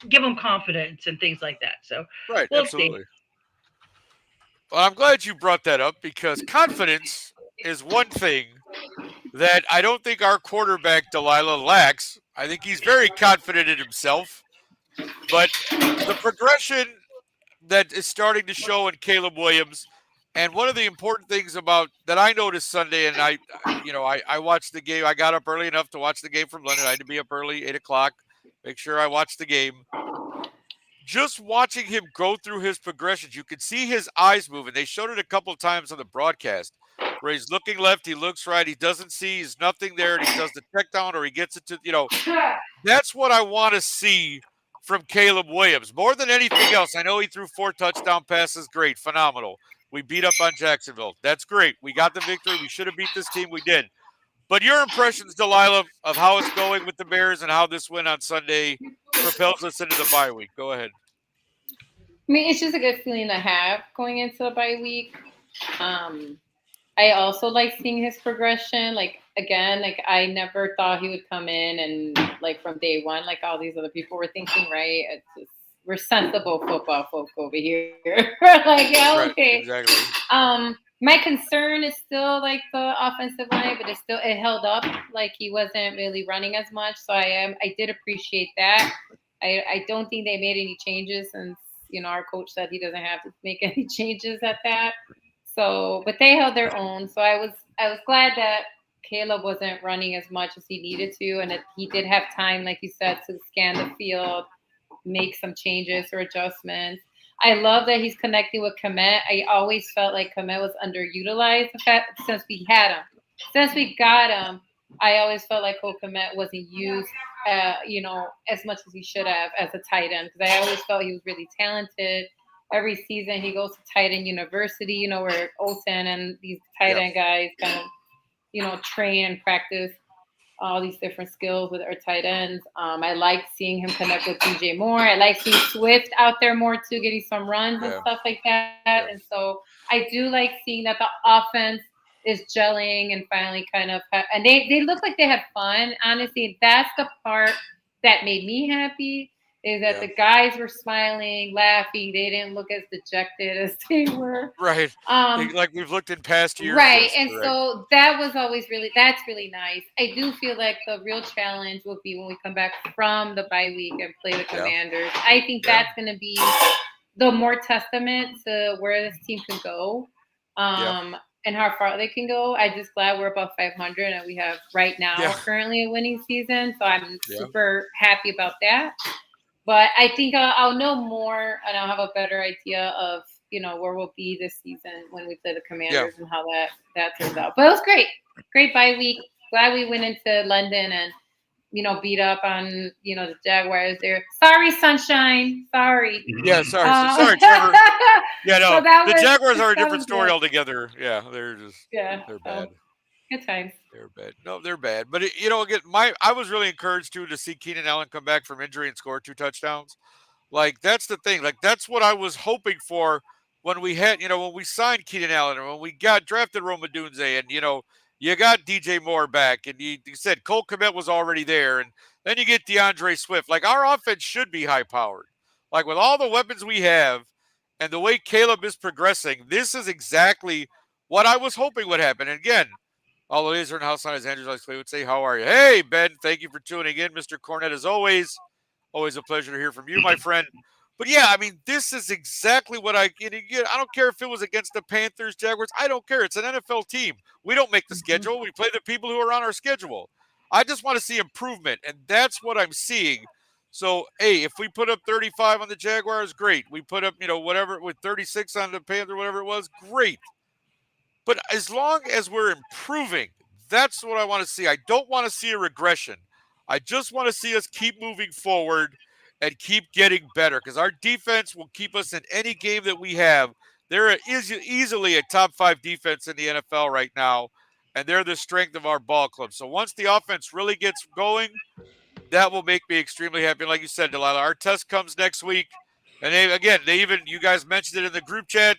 give them confidence and things like that. So absolutely. See. Well, I'm glad you brought that up because confidence is one thing that I don't think our quarterback Delilah lacks. I think he's very confident in himself, but the progression that is starting to show in Caleb Williams, and one of the important things about that I noticed Sunday, and I watched the game. I got up early enough to watch the game from London. I had to be up early, 8 o'clock, make sure I watched the game. Just watching him go through his progressions, you could see his eyes moving. They showed it a couple of times on the broadcast where he's looking left, he looks right, he doesn't see, he's nothing there, and he does the check down or he gets it to, that's what I want to see from Caleb Williams. More than anything else, I know he threw 4 touchdown passes. Great, phenomenal. We beat up on Jacksonville. That's great. We got the victory. We should have beat this team. We did. But your impressions, Delilah, of how it's going with the Bears and how this win on Sunday propels us into the bye week. Go ahead. I mean, it's just a good feeling to have going into the bye week. I also like seeing his progression. Like, again, like I never thought he would come in and like from day one, like all these other people were thinking, right? It's just, we're sensible football folk over here. We're like, yeah, Right, okay. exactly. My concern is still like the offensive line, but it held up. Like he wasn't really running as much. So I did appreciate that. I don't think they made any changes since, our coach said he doesn't have to make any changes at that. So, but they held their own. So I was glad that Caleb wasn't running as much as he needed to, and he did have time, like you said, to scan the field, make some changes or adjustments. I love that he's connecting with Komet. I always felt like Komet was underutilized since we had him. Since we got him, I always felt like Cole Komet wasn't used, as much as he should have as a tight end, because I always felt he was really talented. Every season he goes to tight end university, where Olsen and these tight end guys kind of, train and practice all these different skills with our tight ends. I like seeing him connect with DJ Moore. I like seeing Swift out there more too, getting some runs and stuff like that. Yeah. And so I do like seeing that the offense is gelling and finally kind of, and they look like they had fun. Honestly, that's the part that made me happy. Is that the guys were smiling, laughing. They didn't look as dejected as they were. Right. Like we've looked in past years. Right. And so that was always that's really nice. I do feel like the real challenge will be when we come back from the bye week and play the Commanders. I think that's going to be the more testament to where this team can go and how far they can go. I'm just glad we're above 500 and we have right now currently a winning season. So I'm super happy about that. But I think I'll know more and I'll have a better idea of, where we'll be this season when we play the Commanders and how that turns out. But it was great. Great bye week. Glad we went into London and, beat up on, the Jaguars there. Sorry, Sunshine. Sorry. Yeah, sorry, Trevor. Yeah, no, so the Jaguars are a different story altogether. Yeah, they're just they're bad. Good times. They're bad. No, they're bad. But again, I was really encouraged to see Keenan Allen come back from injury and score 2 touchdowns. Like that's the thing. Like that's what I was hoping for when we had, when we signed Keenan Allen and when we got drafted Roma Dunze and you got DJ Moore back and you said Cole Kmet was already there and then you get DeAndre Swift. Like our offense should be high powered. Like with all the weapons we have and the way Caleb is progressing, this is exactly what I was hoping would happen. And again, all it is in house on his Andrews like Clay would say, how are you? Hey, Ben, thank you for tuning in. Mr. Cornett, as always a pleasure to hear from you, my friend. But yeah, I mean, this is exactly what I don't care if it was against the Panthers, Jaguars. I don't care. It's an NFL team. We don't make the schedule. We play the people who are on our schedule. I just want to see improvement, and that's what I'm seeing. So, hey, if we put up 35 on the Jaguars, great. We put up, whatever, with 36 on the Panther, whatever it was, great. But as long as we're improving, that's what I want to see. I don't want to see a regression. I just want to see us keep moving forward and keep getting better because our defense will keep us in any game that we have. They're easily a top 5 defense in the NFL right now, and they're the strength of our ball club. So once the offense really gets going, that will make me extremely happy. And like you said, Delilah, our test comes next week. And you guys mentioned it in the group chat.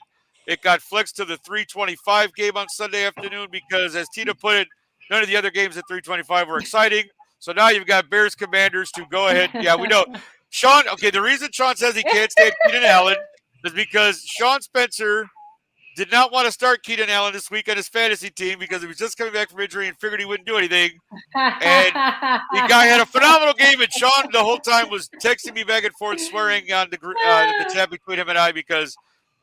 It got flexed to the 3:25 game on Sunday afternoon because, as Tina put it, none of the other games at 3:25 were exciting. So now you've got Bears Commanders to go ahead. Yeah, we know. Sean, okay, the reason Sean says he can't stand Keenan Allen is because Sean Spencer did not want to start Keenan Allen this week on his fantasy team because he was just coming back from injury and figured he wouldn't do anything. And the guy had a phenomenal game, and Sean the whole time was texting me back and forth, swearing on the chat between him and I because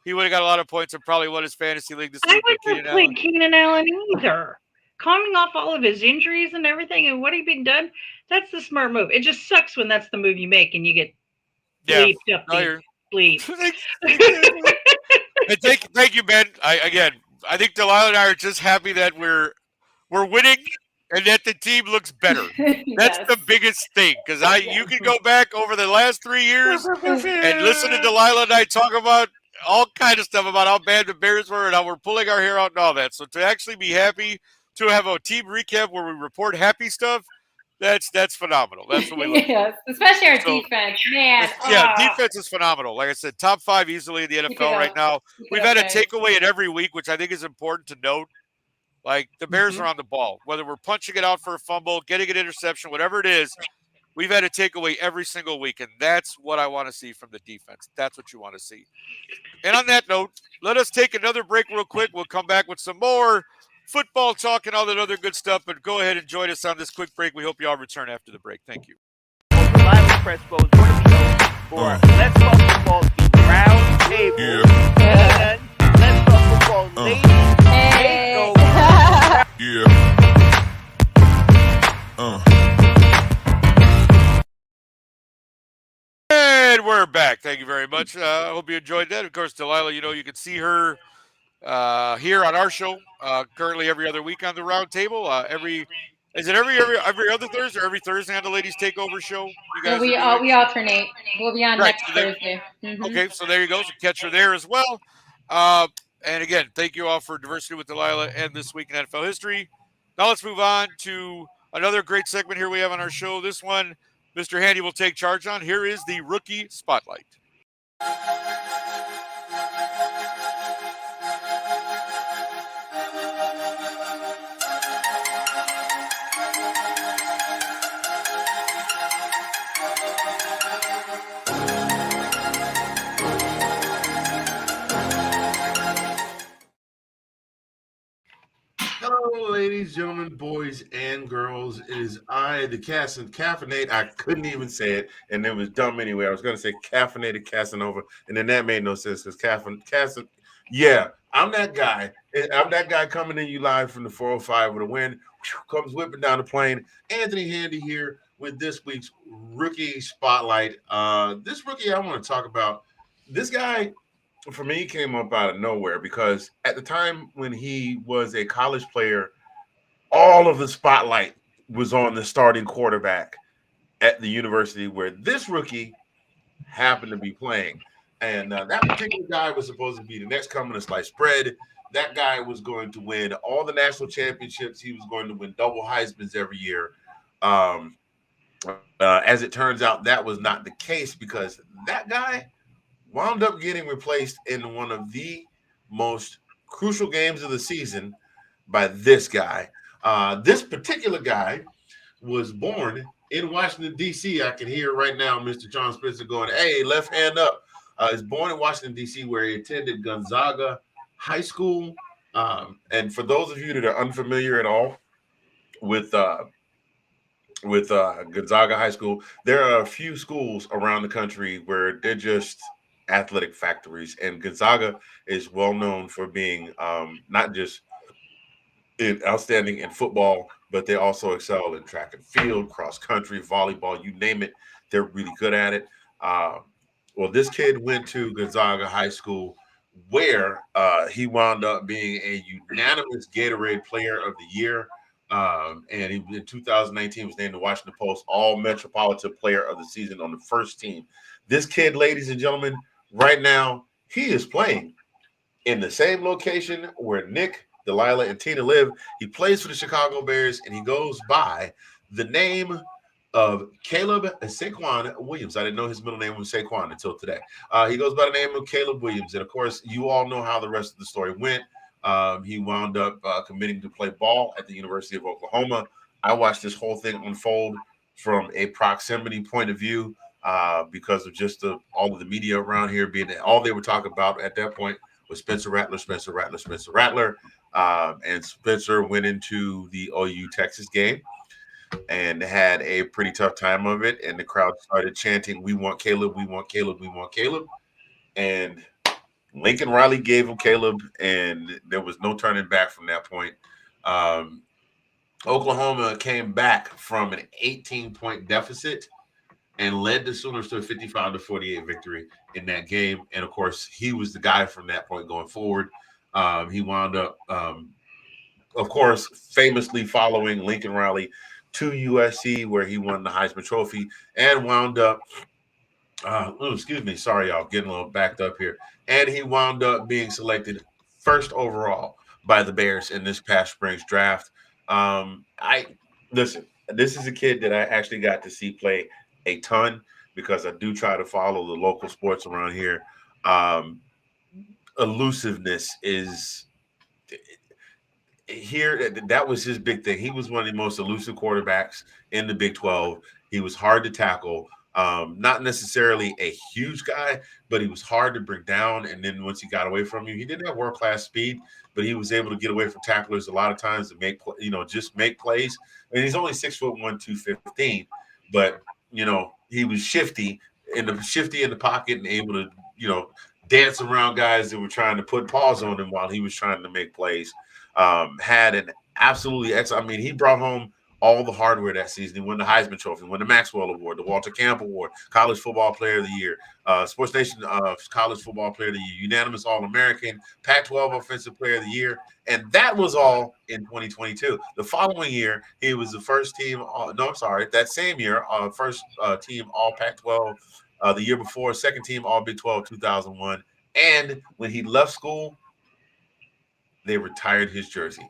he would have got a lot of points and probably won his fantasy league this I week with wouldn't Keenan have played Allen. Keenan Allen either. Coming off all of his injuries and everything and what he'd been done, that's the smart move. It just sucks when that's the move you make and you get bleeped up the bleep. And thank you, Ben. I think Delilah and I are just happy that we're winning and that the team looks better. That's the biggest thing because you can go back over the last 3 years and listen to Delilah and I talk about all kind of stuff about how bad the Bears were and how we're pulling our hair out and all that. So to actually be happy to have a team recap where we report happy stuff, that's phenomenal. That's what we look for. Especially our defense, man. Yeah, defense is phenomenal. Like I said, top 5 easily in the NFL right now. We've had a takeaway in every week, which I think is important to note. Like the Bears are on the ball, whether we're punching it out for a fumble, getting an interception, whatever it is. We've had a takeaway every single week, and that's what I want to see from the defense. That's what you want to see. And on that note, let us take another break real quick. We'll come back with some more football talk and all that other good stuff, but go ahead and join us on this quick break. We hope you all return after the break. Thank you. Delilah Crespo is going to be for Let's Talk Football, the Roundtable. And Let's Talk Football, ladies. And we're back. Thank you very much. I hope you enjoyed that. Of course, Delilah, you can see her here on our show currently every other week on the Roundtable. Is it every other Thursday or every Thursday on the Ladies Takeover show? You guys we alternate. We'll be on next Thursday. Okay, so there you go. So catch her there as well. And again, thank you all for Diversity with Delilah and This Week in NFL History. Now let's move on to another great segment here we have on our show. This one, Mr. Handy will take charge on. Here is the Rookie Spotlight. Hello, ladies, gentlemen, boys, and girls. It is I, the Caffeinate. I couldn't even say it, and it was dumb anyway. I was going to say Caffeinated Casanova, and then that made no sense because yeah, I'm that guy. I'm that guy coming in you live from the 405 with a win. Comes whipping down the plane. Anthony Handy here with this week's Rookie Spotlight. This rookie I want to talk about, this guy, for me, came up out of nowhere because at the time when he was a college player, all of the spotlight was on the starting quarterback at the university where this rookie happened to be playing. And that particular guy was supposed to be the next coming of sliced bread. That guy was going to win all the national championships. He was going to win double Heismans every year. As it turns out, that was not the case because that guy wound up getting replaced in one of the most crucial games of the season by this guy. This particular guy was born in Washington, D.C. I can hear right now Mr. John Spencer going, hey, left hand up. He's born in Washington, D.C., where he attended Gonzaga High School. And for those of you that are unfamiliar at all with Gonzaga High School, there are a few schools around the country where they're just athletic factories, and Gonzaga is well known for being not just outstanding in football, but they also excel in track and field, cross country, volleyball, you name it. They're really good at it. Well, this kid went to Gonzaga High School where he wound up being a unanimous Gatorade Player of the Year. And he, in 2019, was named the Washington Post All-Metropolitan Player of the Season on the first team. This kid, ladies and gentlemen, right now, he is playing in the same location where Nick, Delilah, and Tina live. He plays for the Chicago Bears, and he goes by the name of Caleb Saquon Williams. I didn't know his middle name was Saquon until today. He goes by the name of Caleb Williams. And, of course, you all know how the rest of the story went. He wound up committing to play ball at the University of Oklahoma. I watched this whole thing unfold from a proximity point of view because of just all of the media around here being all they were talking about at that point with Spencer Rattler. And Spencer went into the OU Texas game and had a pretty tough time of it. And the crowd started chanting, "We want Caleb, we want Caleb, we want Caleb." And Lincoln Riley gave him Caleb, and there was no turning back from that point. Um, Oklahoma came back from an 18-point deficit and led the Sooners to a 55-48 victory in that game. And of course, he was the guy from that point going forward. He wound up, of course, famously following Lincoln Riley to USC, where he won the Heisman Trophy and wound up. Excuse me, sorry, y'all, getting a little backed up here. And he wound up being selected first overall by the Bears in this past spring's draft. I listen. This is a kid that I actually got to see play a ton because I do try to follow the local sports around here. Elusiveness is here. That was his big thing. He was one of the most elusive quarterbacks in the Big 12. He was hard to tackle. Not necessarily a huge guy, but he was hard to bring down. And then once he got away from you, he didn't have world-class speed, but he was able to get away from tacklers a lot of times to make, just make plays. And he's only 6'1", 215, but he was shifty in the pocket and able to, dance around guys that were trying to put paws on him while he was trying to make plays. Had an absolutely excellent. I mean, he brought home all the hardware that season. He won the Heisman Trophy, won the Maxwell Award, the Walter Camp Award, College Football Player of the Year, Sports Nation College Football Player of the Year, unanimous All-American, Pac-12 Offensive Player of the Year, and that was all in 2022. The following year, he was the first team. That same year, first team All Pac-12. The year before, second team All Big 12, 2001. And when he left school, they retired his jersey.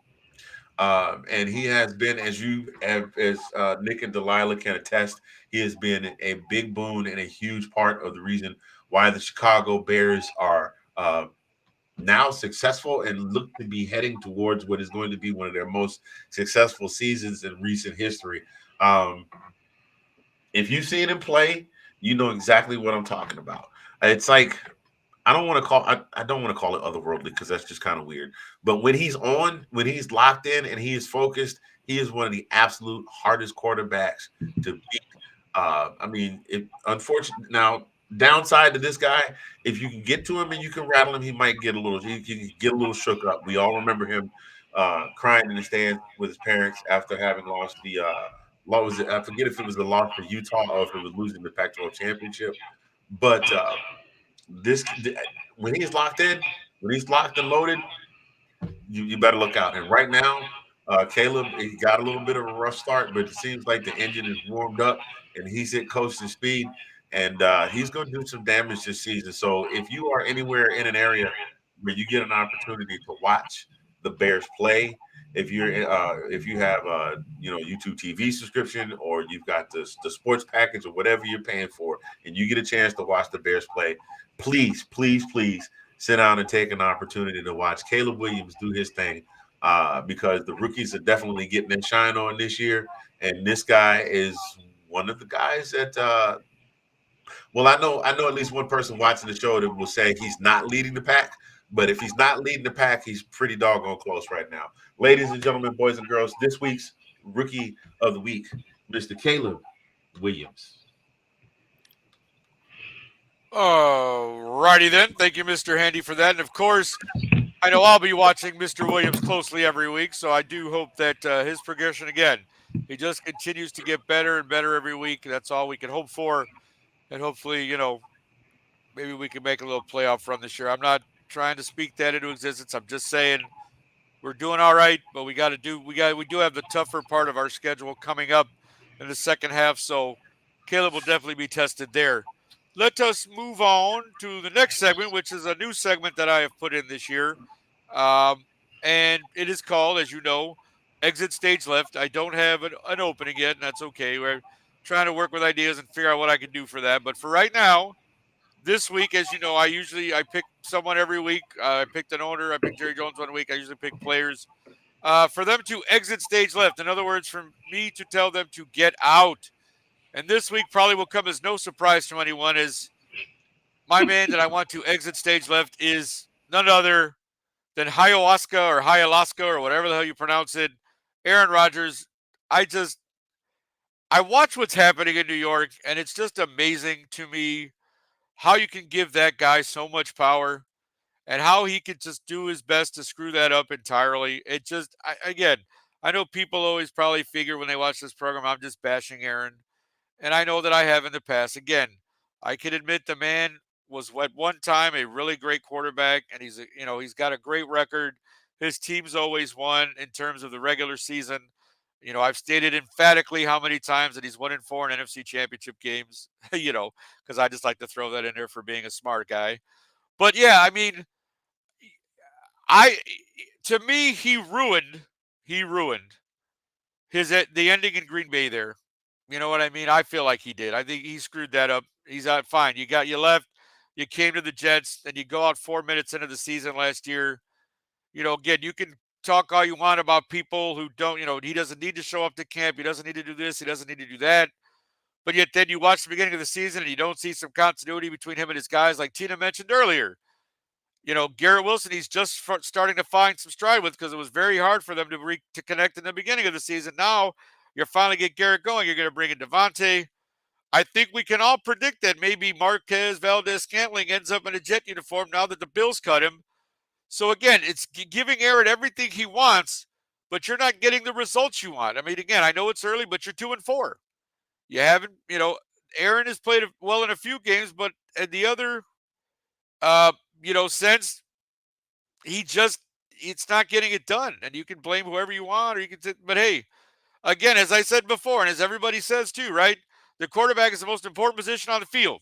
And he has been, as Nick and Delilah can attest, he has been a big boon and a huge part of the reason why the Chicago Bears are now successful and look to be heading towards what is going to be one of their most successful seasons in recent history. If you've seen him play, you know exactly what I'm talking about. It's like, I don't want to call it otherworldly because that's just kind of weird. But when he's locked in and he is focused, he is one of the absolute hardest quarterbacks to beat. Unfortunately, now downside to this guy, if you can get to him and you can rattle him, he get a little shook up. We all remember him crying in the stands with his parents after having lost the I forget if it was the loss to Utah or if it was losing the Pac-12 championship. But when he's locked in, when he's locked and loaded, you better look out. And right now, Caleb, he got a little bit of a rough start, but it seems like the engine is warmed up and he's at coasting speed, and he's going to do some damage this season. So if you are anywhere in an area where you get an opportunity to watch the Bears play, if you have YouTube TV subscription or you've got the sports package or whatever you're paying for, and you get a chance to watch the Bears play, please sit down and take an opportunity to watch Caleb Williams do his thing, because the rookies are definitely getting their shine on this year, and this guy is one of the guys that. I know at least one person watching the show that will say he's not leading the pack. But if he's not leading the pack, he's pretty doggone close right now. Ladies and gentlemen, boys and girls, this week's Rookie of the Week, Mr. Caleb Williams. All righty then. Thank you, Mr. Handy, for that. And, of course, I know I'll be watching Mr. Williams closely every week, so I do hope that his progression, again, he just continues to get better and better every week. That's all we can hope for. And hopefully, maybe we can make a little playoff run this year. I'm not trying to speak that into existence. I'm just saying we're doing all right, but we do have the tougher part of our schedule coming up in the second half. So Caleb will definitely be tested there. Let us move on to the next segment, which is a new segment that I have put in this year. And it is called, as you know, Exit Stage Left. I don't have an opening yet, and that's okay. We're trying to work with ideas and figure out what I can do for that. But for right now, this week, as you know, I pick someone every week. I picked an owner. I picked Jerry Jones one week. I usually pick players for them to exit stage left. In other words, for me to tell them to get out. And this week probably will come as no surprise to anyone, as my man that I want to exit stage left is none other than Hialaska or whatever the hell you pronounce it, Aaron Rodgers. I watch what's happening in New York, and it's just amazing to me how you can give that guy so much power and how he could just do his best to screw that up entirely. Again, I know people always probably figure when they watch this program, I'm just bashing Aaron. And I know that I have in the past. Again, I can admit the man was at one time a really great quarterback, and he's got a great record. His team's always won in terms of the regular season. I've stated emphatically how many times that he's 1-4 in NFC Championship games. Because I just like to throw that in there for being a smart guy. But yeah, I mean, to me, he ruined the ending in Green Bay there. You know what I mean? I feel like he did. I think he screwed that up. He's out fine. You left, you came to the Jets, and you go out 4 minutes into the season last year. Again, you can talk all you want about people who don't, he doesn't need to show up to camp. He doesn't need to do this. He doesn't need to do that. But yet then you watch the beginning of the season and you don't see some continuity between him and his guys like Tina mentioned earlier. Garrett Wilson, he's just starting to find some stride with because it was very hard for them to connect in the beginning of the season. Now you're finally get Garrett going. You're going to bring in Devontae. I think we can all predict that maybe Marquez Valdez-Scantling ends up in a Jet uniform now that the Bills cut him. So again, it's giving Aaron everything he wants, but you're not getting the results you want. I mean, again, I know it's early, but you're 2-4. You haven't, Aaron has played well in a few games, but in the other sense, it's not getting it done. And you can blame whoever you want, but hey, again, as I said before, and as everybody says too, right? The quarterback is the most important position on the field.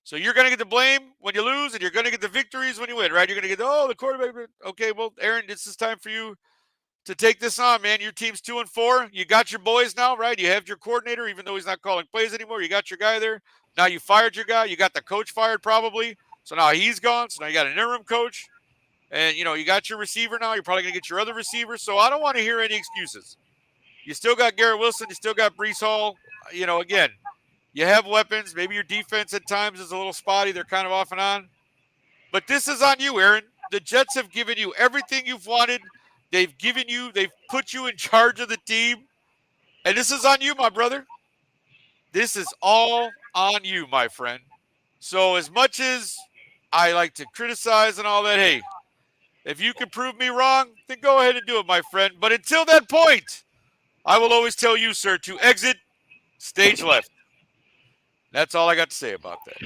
So you're going to get the blame when you lose, and you're going to get the victories when you win, right? You're going to get, the quarterback. Okay, well, Aaron, this is time for you to take this on, man. Your team's 2-4. You got your boys now, right? You have your coordinator, even though he's not calling plays anymore. You got your guy there. Now you fired your guy. You got the coach fired probably. So now he's gone. So now you got an interim coach. And, you got your receiver now. You're probably going to get your other receiver. So I don't want to hear any excuses. You still got Garrett Wilson. You still got Breece Hall. Again, you have weapons. Maybe your defense at times is a little spotty. They're kind of off and on. But this is on you, Aaron. The Jets have given you everything you've wanted. They've put you in charge of the team. And this is on you, my brother. This is all on you, my friend. So as much as I like to criticize and all that, hey, if you can prove me wrong, then go ahead and do it, my friend. But until that point, I will always tell you, sir, to exit stage left. That's all I got to say about that.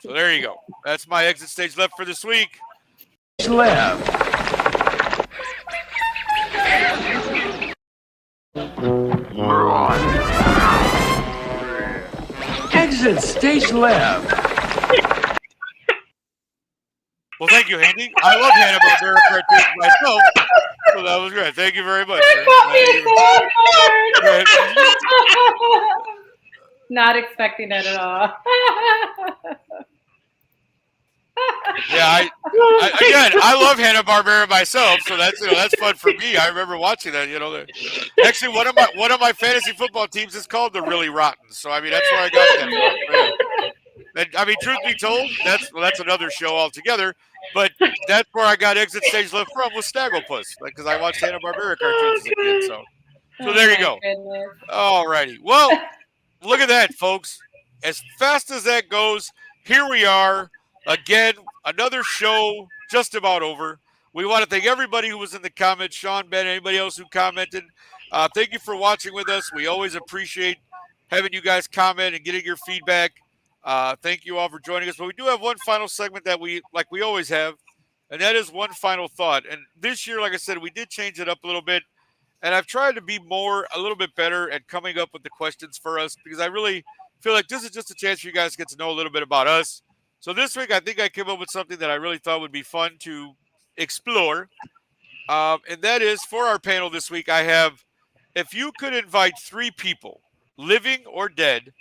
So there you go. That's my exit stage left for this week. Left. Exit stage left. Well, thank you, Handy. I love Hanna-Barbera cartoons myself, so that was great. Thank you very much. Not expecting that at all. Yeah, I love Hanna-Barbera myself, so that's fun for me. I remember watching that. Actually, one of my fantasy football teams is called the Really Rotten. So I mean, that's where I got that from. And, I mean, truth be told, that's another show altogether. But that's where I got exit stage left from was Snagglepuss, because I watched Hanna-Barbera cartoons as a kid. So there you go. All righty. Well, look at that, folks. As fast as that goes, here we are. Again, another show just about over. We want to thank everybody who was in the comments, Sean, Ben, anybody else who commented. Thank you for watching with us. We always appreciate having you guys comment and getting your feedback. Thank you all for joining us. But we do have one final segment that we always have, and that is one final thought. And this year, like I said, we did change it up a little bit, and I've tried to be a little bit better at coming up with the questions for us, because I really feel like this is just a chance for you guys to get to know a little bit about us. So this week, I think I came up with something that I really thought would be fun to explore. And that is, for our panel this week, I have, if you could invite 3 people, living or dead,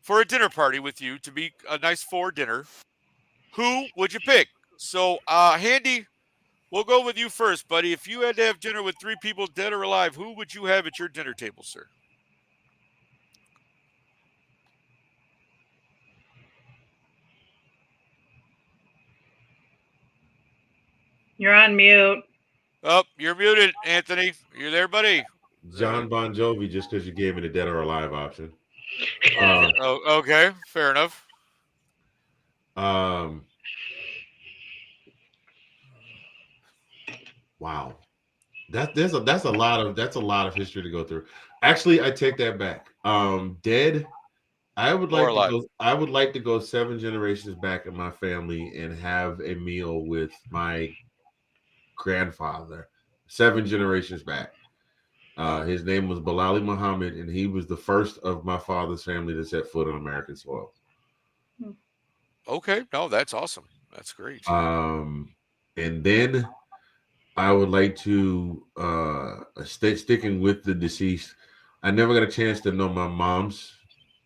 for a dinner party with you to be a nice 4 dinner, who would you pick? So, Handy, we'll go with you first, buddy. If you had to have dinner with 3 people, dead or alive, who would you have at your dinner table, sir? You're on mute. Oh, you're muted, Anthony. You there, buddy? John Bon Jovi, just because you gave me the dead or alive option. Oh, okay, fair enough. Wow, that's a lot of history to go through. Actually, I take that back. Dead. I would like to go. I would like to go 7 generations back in my family and have a meal with my grandfather. 7 generations back. His name was Bilali Muhammad, and he was the first of my father's family to set foot on American soil. Okay, no, that's awesome. That's great. And then I would like to sticking with the deceased. I never got a chance to know my mom's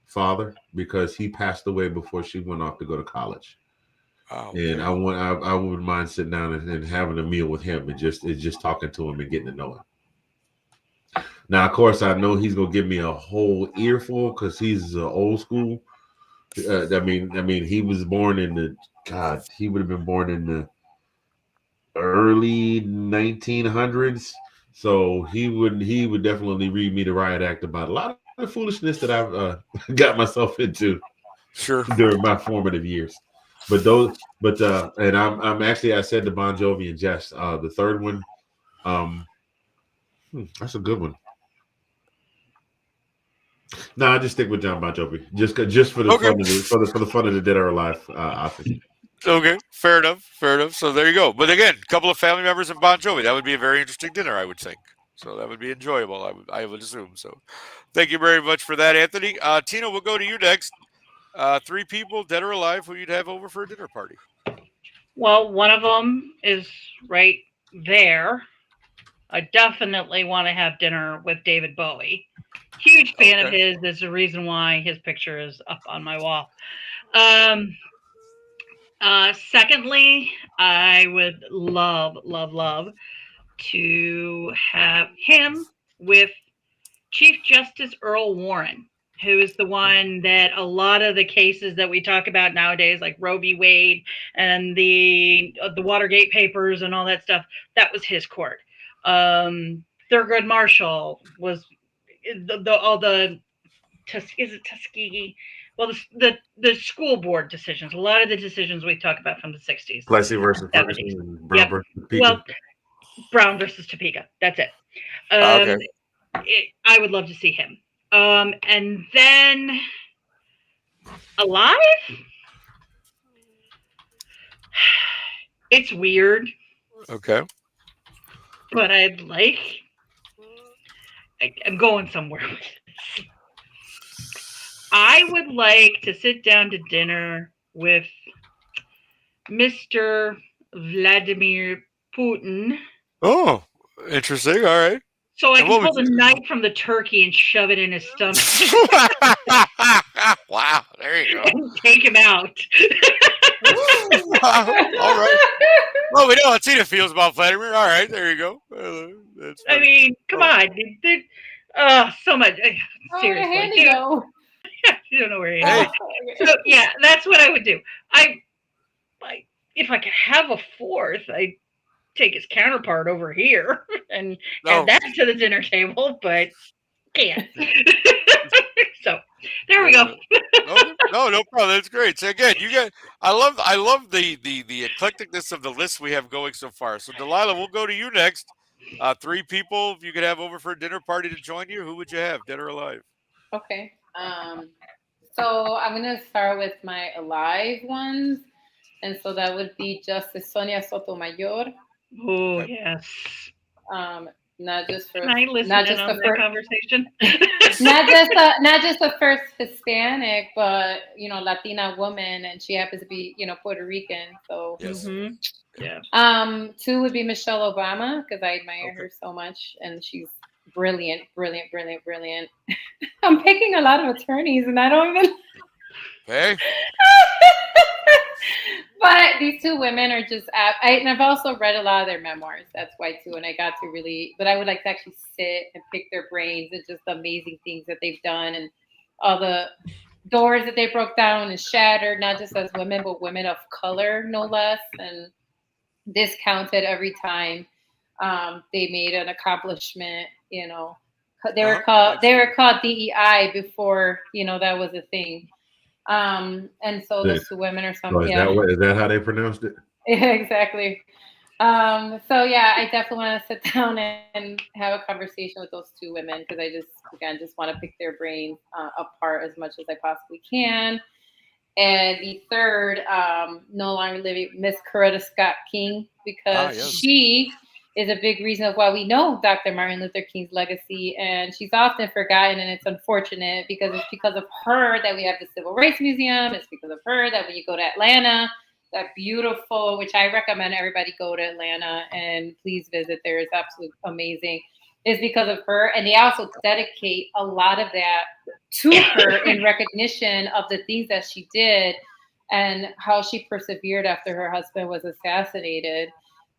father because he passed away before she went off to go to college. Okay. And I wouldn't mind sitting down and having a meal with him and just talking to him and getting to know him. Now, of course, I know he's gonna give me a whole earful because he's old school. I mean, he was born in he would have been born in the early 1900s, so he would definitely read me the riot act about a lot of the foolishness that I've got myself into during my formative years. And I'm actually, I said to Bon Jovi and Jess, the third one, that's a good one. No, I just stick with John Bon Jovi, just for the fun of the fun of the dead or alive option. Okay, fair enough. So there you go. But again, a couple of family members of Bon Jovi, that would be a very interesting dinner, I would think. So that would be enjoyable, I would assume. So thank you very much for that, Anthony. Tina, we'll go to you next. 3 people, dead or alive, who you'd have over for a dinner party? Well, one of them is right there. I definitely want to have dinner with David Bowie. Huge fan of his. There's a reason why his picture is up on my wall. Secondly, I would love to have him with Chief Justice Earl Warren, who is the one that a lot of the cases that we talk about nowadays, like Roe v. Wade and the Watergate papers and all that stuff, that was his court. Thurgood Marshall was is it Tuskegee? Well, the school board decisions, a lot of the decisions we talk about from the 60s. Plessy versus Ferguson and Brown versus Topeka. Well, Brown versus Topeka. That's it. I would love to see him. And then alive? It's weird. Okay. But I'm going somewhere with this. I would like to sit down to dinner with Mr. Vladimir Putin. Oh, interesting. All right. So I can pull the knife from the turkey and shove it in his stomach. Wow, there you go. And take him out. All right. Well, we know how Tina feels about Vladimir. All right, there you go. I mean, come on. So much. Seriously. You know. You don't know where he is. So, yeah, that's what I would do. If I could have a fourth, I'd take his counterpart over here and add that to the dinner table, but can't. So there we go. No problem. That's great. So again, I love the eclecticness of the list we have going so far. So Delilah, we'll go to you next. 3 people, if you could have over for a dinner party to join you, who would you have, dead or alive? Okay. So I'm gonna start with my alive ones, and so that would be Justice Sonia Sotomayor. Oh yes. Not just for Can I listen not just on the that first conversation. not just the first Hispanic, but Latina woman, and she happens to be Puerto Rican. So yes. Yeah. 2 would be Michelle Obama, because I admire her so much, and she's brilliant. I'm picking a lot of attorneys, and I don't even. Hey. But these 2 women are just, and I've also read a lot of their memoirs. That's why too, and I got to really. But I would like to actually sit and pick their brains and just the amazing things that they've done, and all the doors that they broke down and shattered, not just as women, but women of color, no less. And discounted every time they made an accomplishment. They were called DEI before that was a thing. And so those two women or So something. is that how they pronounced it? Yeah, exactly. So yeah, I definitely want to sit down and have a conversation with those two women because I just want to pick their brains apart as much as I possibly can. And the third, no longer living, Miss Coretta Scott King, because she is a big reason of why we know Dr. Martin Luther King's legacy, and she's often forgotten, and it's unfortunate because it's because of her that we have the Civil Rights Museum. It's because of her that when you go to Atlanta, that beautiful, which I recommend everybody go to Atlanta and please visit there. It's absolutely amazing. Is because of her, and they also dedicate a lot of that to her in recognition of the things that she did and how she persevered after her husband was assassinated.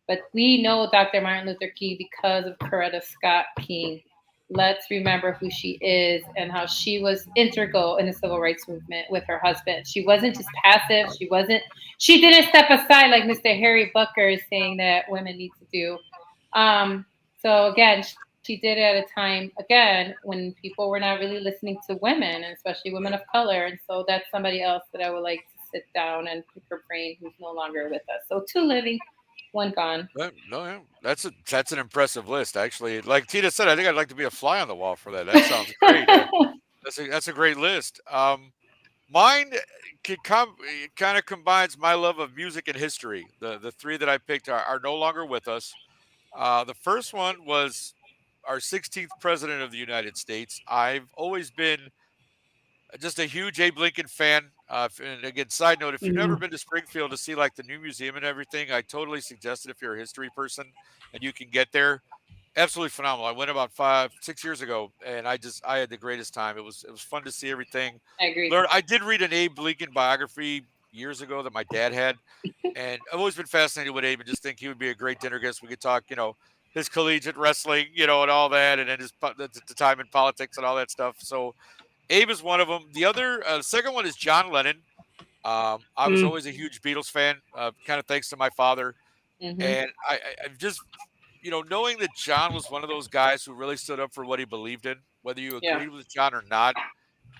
But we know Dr. Martin Luther King because of Coretta Scott King. Let's remember who she is and how she was integral in the civil rights movement with her husband. She wasn't just passive. She didn't step aside like Mr. Harry Bucker is saying that women need to do. So again, she did it at a time, again, when people were not really listening to women, and especially women of color. And so that's somebody else that I would like to sit down and pick her brain who's no longer with us. So 2 living, 1 gone. No, that's an impressive list, actually. Like Tina said, I think I'd like to be a fly on the wall for that. That sounds great. That's a great list. Mine kind of combines my love of music and history. The three that I picked are no longer with us. The first one was our 16th president of the United States. I've always been just a huge Abe Lincoln fan. And again, side note, if you've never been to Springfield to see like the new museum and everything, I totally suggest it if you're a history person and you can get there. Absolutely phenomenal. I went about 6 years ago, and I had the greatest time. It was fun to see everything. I agree. I did read an Abe Lincoln biography years ago that my dad had, and I've always been fascinated with Abe and just think he would be a great dinner guest. We could talk, his collegiate wrestling, and all that, and then the time in politics and all that stuff. So Abe is one of them. The other, second one is John Lennon. I was always a huge Beatles fan, kind of thanks to my father. And I've just, knowing that John was one of those guys who really stood up for what he believed in, whether you agreed with John or not,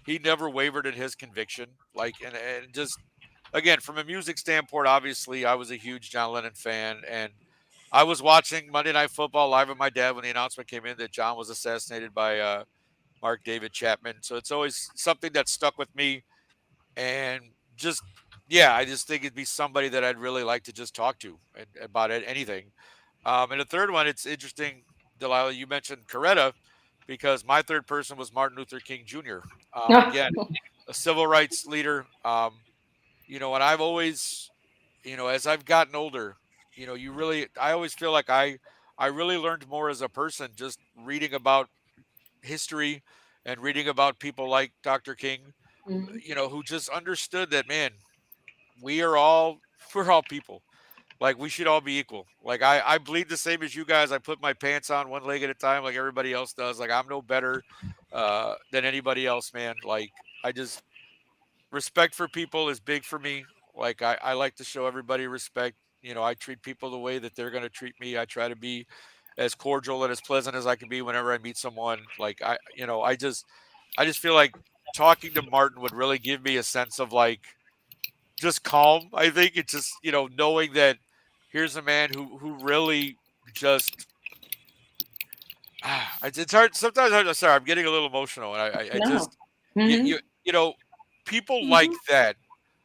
he never wavered in his conviction. Like, and just, again, from a music standpoint, obviously, I was a huge John Lennon fan. And I was watching Monday Night Football live with my dad when the announcement came in that John was assassinated by Mark David Chapman. So it's always something that stuck with me. And just, yeah, I just think it'd be somebody that I'd really like to just talk to about anything. And the third one, it's interesting, Delilah, you mentioned Coretta, because my third person was Martin Luther King Jr. Again, a civil rights leader. And I've always, as I've gotten older, I always feel like I really learned more as a person just reading about history and reading about people like Dr. King, who just understood that, man, we're all people. Like, we should all be equal. Like, I bleed the same as you guys. I put my pants on one leg at a time like everybody else does. Like, I'm no better than anybody else, man. Like, I just, respect for people is big for me. Like, I like to show everybody respect. I treat people the way that they're going to treat me. I try to be as cordial and as pleasant as I can be whenever I meet someone. Like, I just feel like talking to Martin would really give me a sense of like just calm. I think it's just, knowing that here's a man who really just it's hard sometimes. I'm sorry, I'm getting a little emotional, and I No. just people like that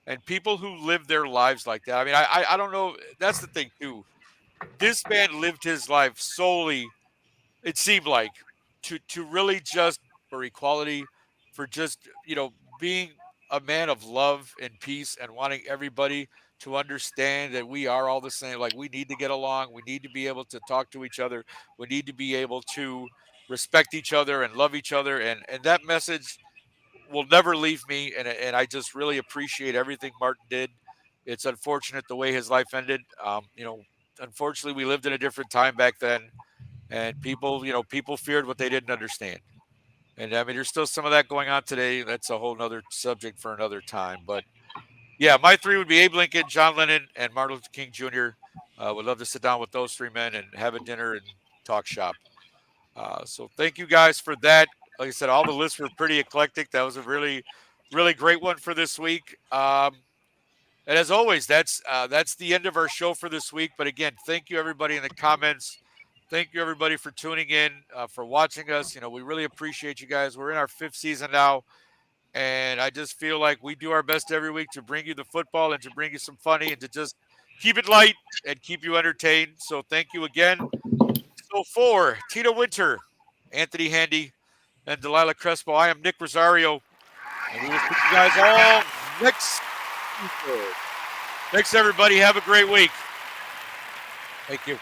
and people who live their lives like that. I mean, I don't know. That's the thing too. This man lived his life solely, it seemed like, to really just for equality, for just being a man of love and peace and wanting everybody to understand that we are all the same. Like, we need to get along, we need to be able to talk to each other, we need to be able to respect each other and love each other, and that message will never leave me. And I just really appreciate everything Martin did. It's unfortunate the way his life ended. Unfortunately, we lived in a different time back then, and people feared what they didn't understand. And I mean, there's still some of that going on today. That's a whole nother subject for another time. But yeah, my three would be Abe Lincoln, John Lennon, and Martin Luther King Jr. Would love to sit down with those three men and have a dinner and talk shop. So thank you guys for that. Like I said, all the lists were pretty eclectic. That was a really, really great one for this week. And as always, that's the end of our show for this week. But again, thank you everybody in the comments. Thank you everybody for tuning in, for watching us. We really appreciate you guys. We're in our 5th season now, and I just feel like we do our best every week to bring you the football and to bring you some funny and to just keep it light and keep you entertained. So thank you again. So for Tito Winter, Anthony Handy, and Delilah Crespo, I am Nick Rosario, and we will see you guys all next Tuesday. Thanks, everybody. Have a great week. Thank you.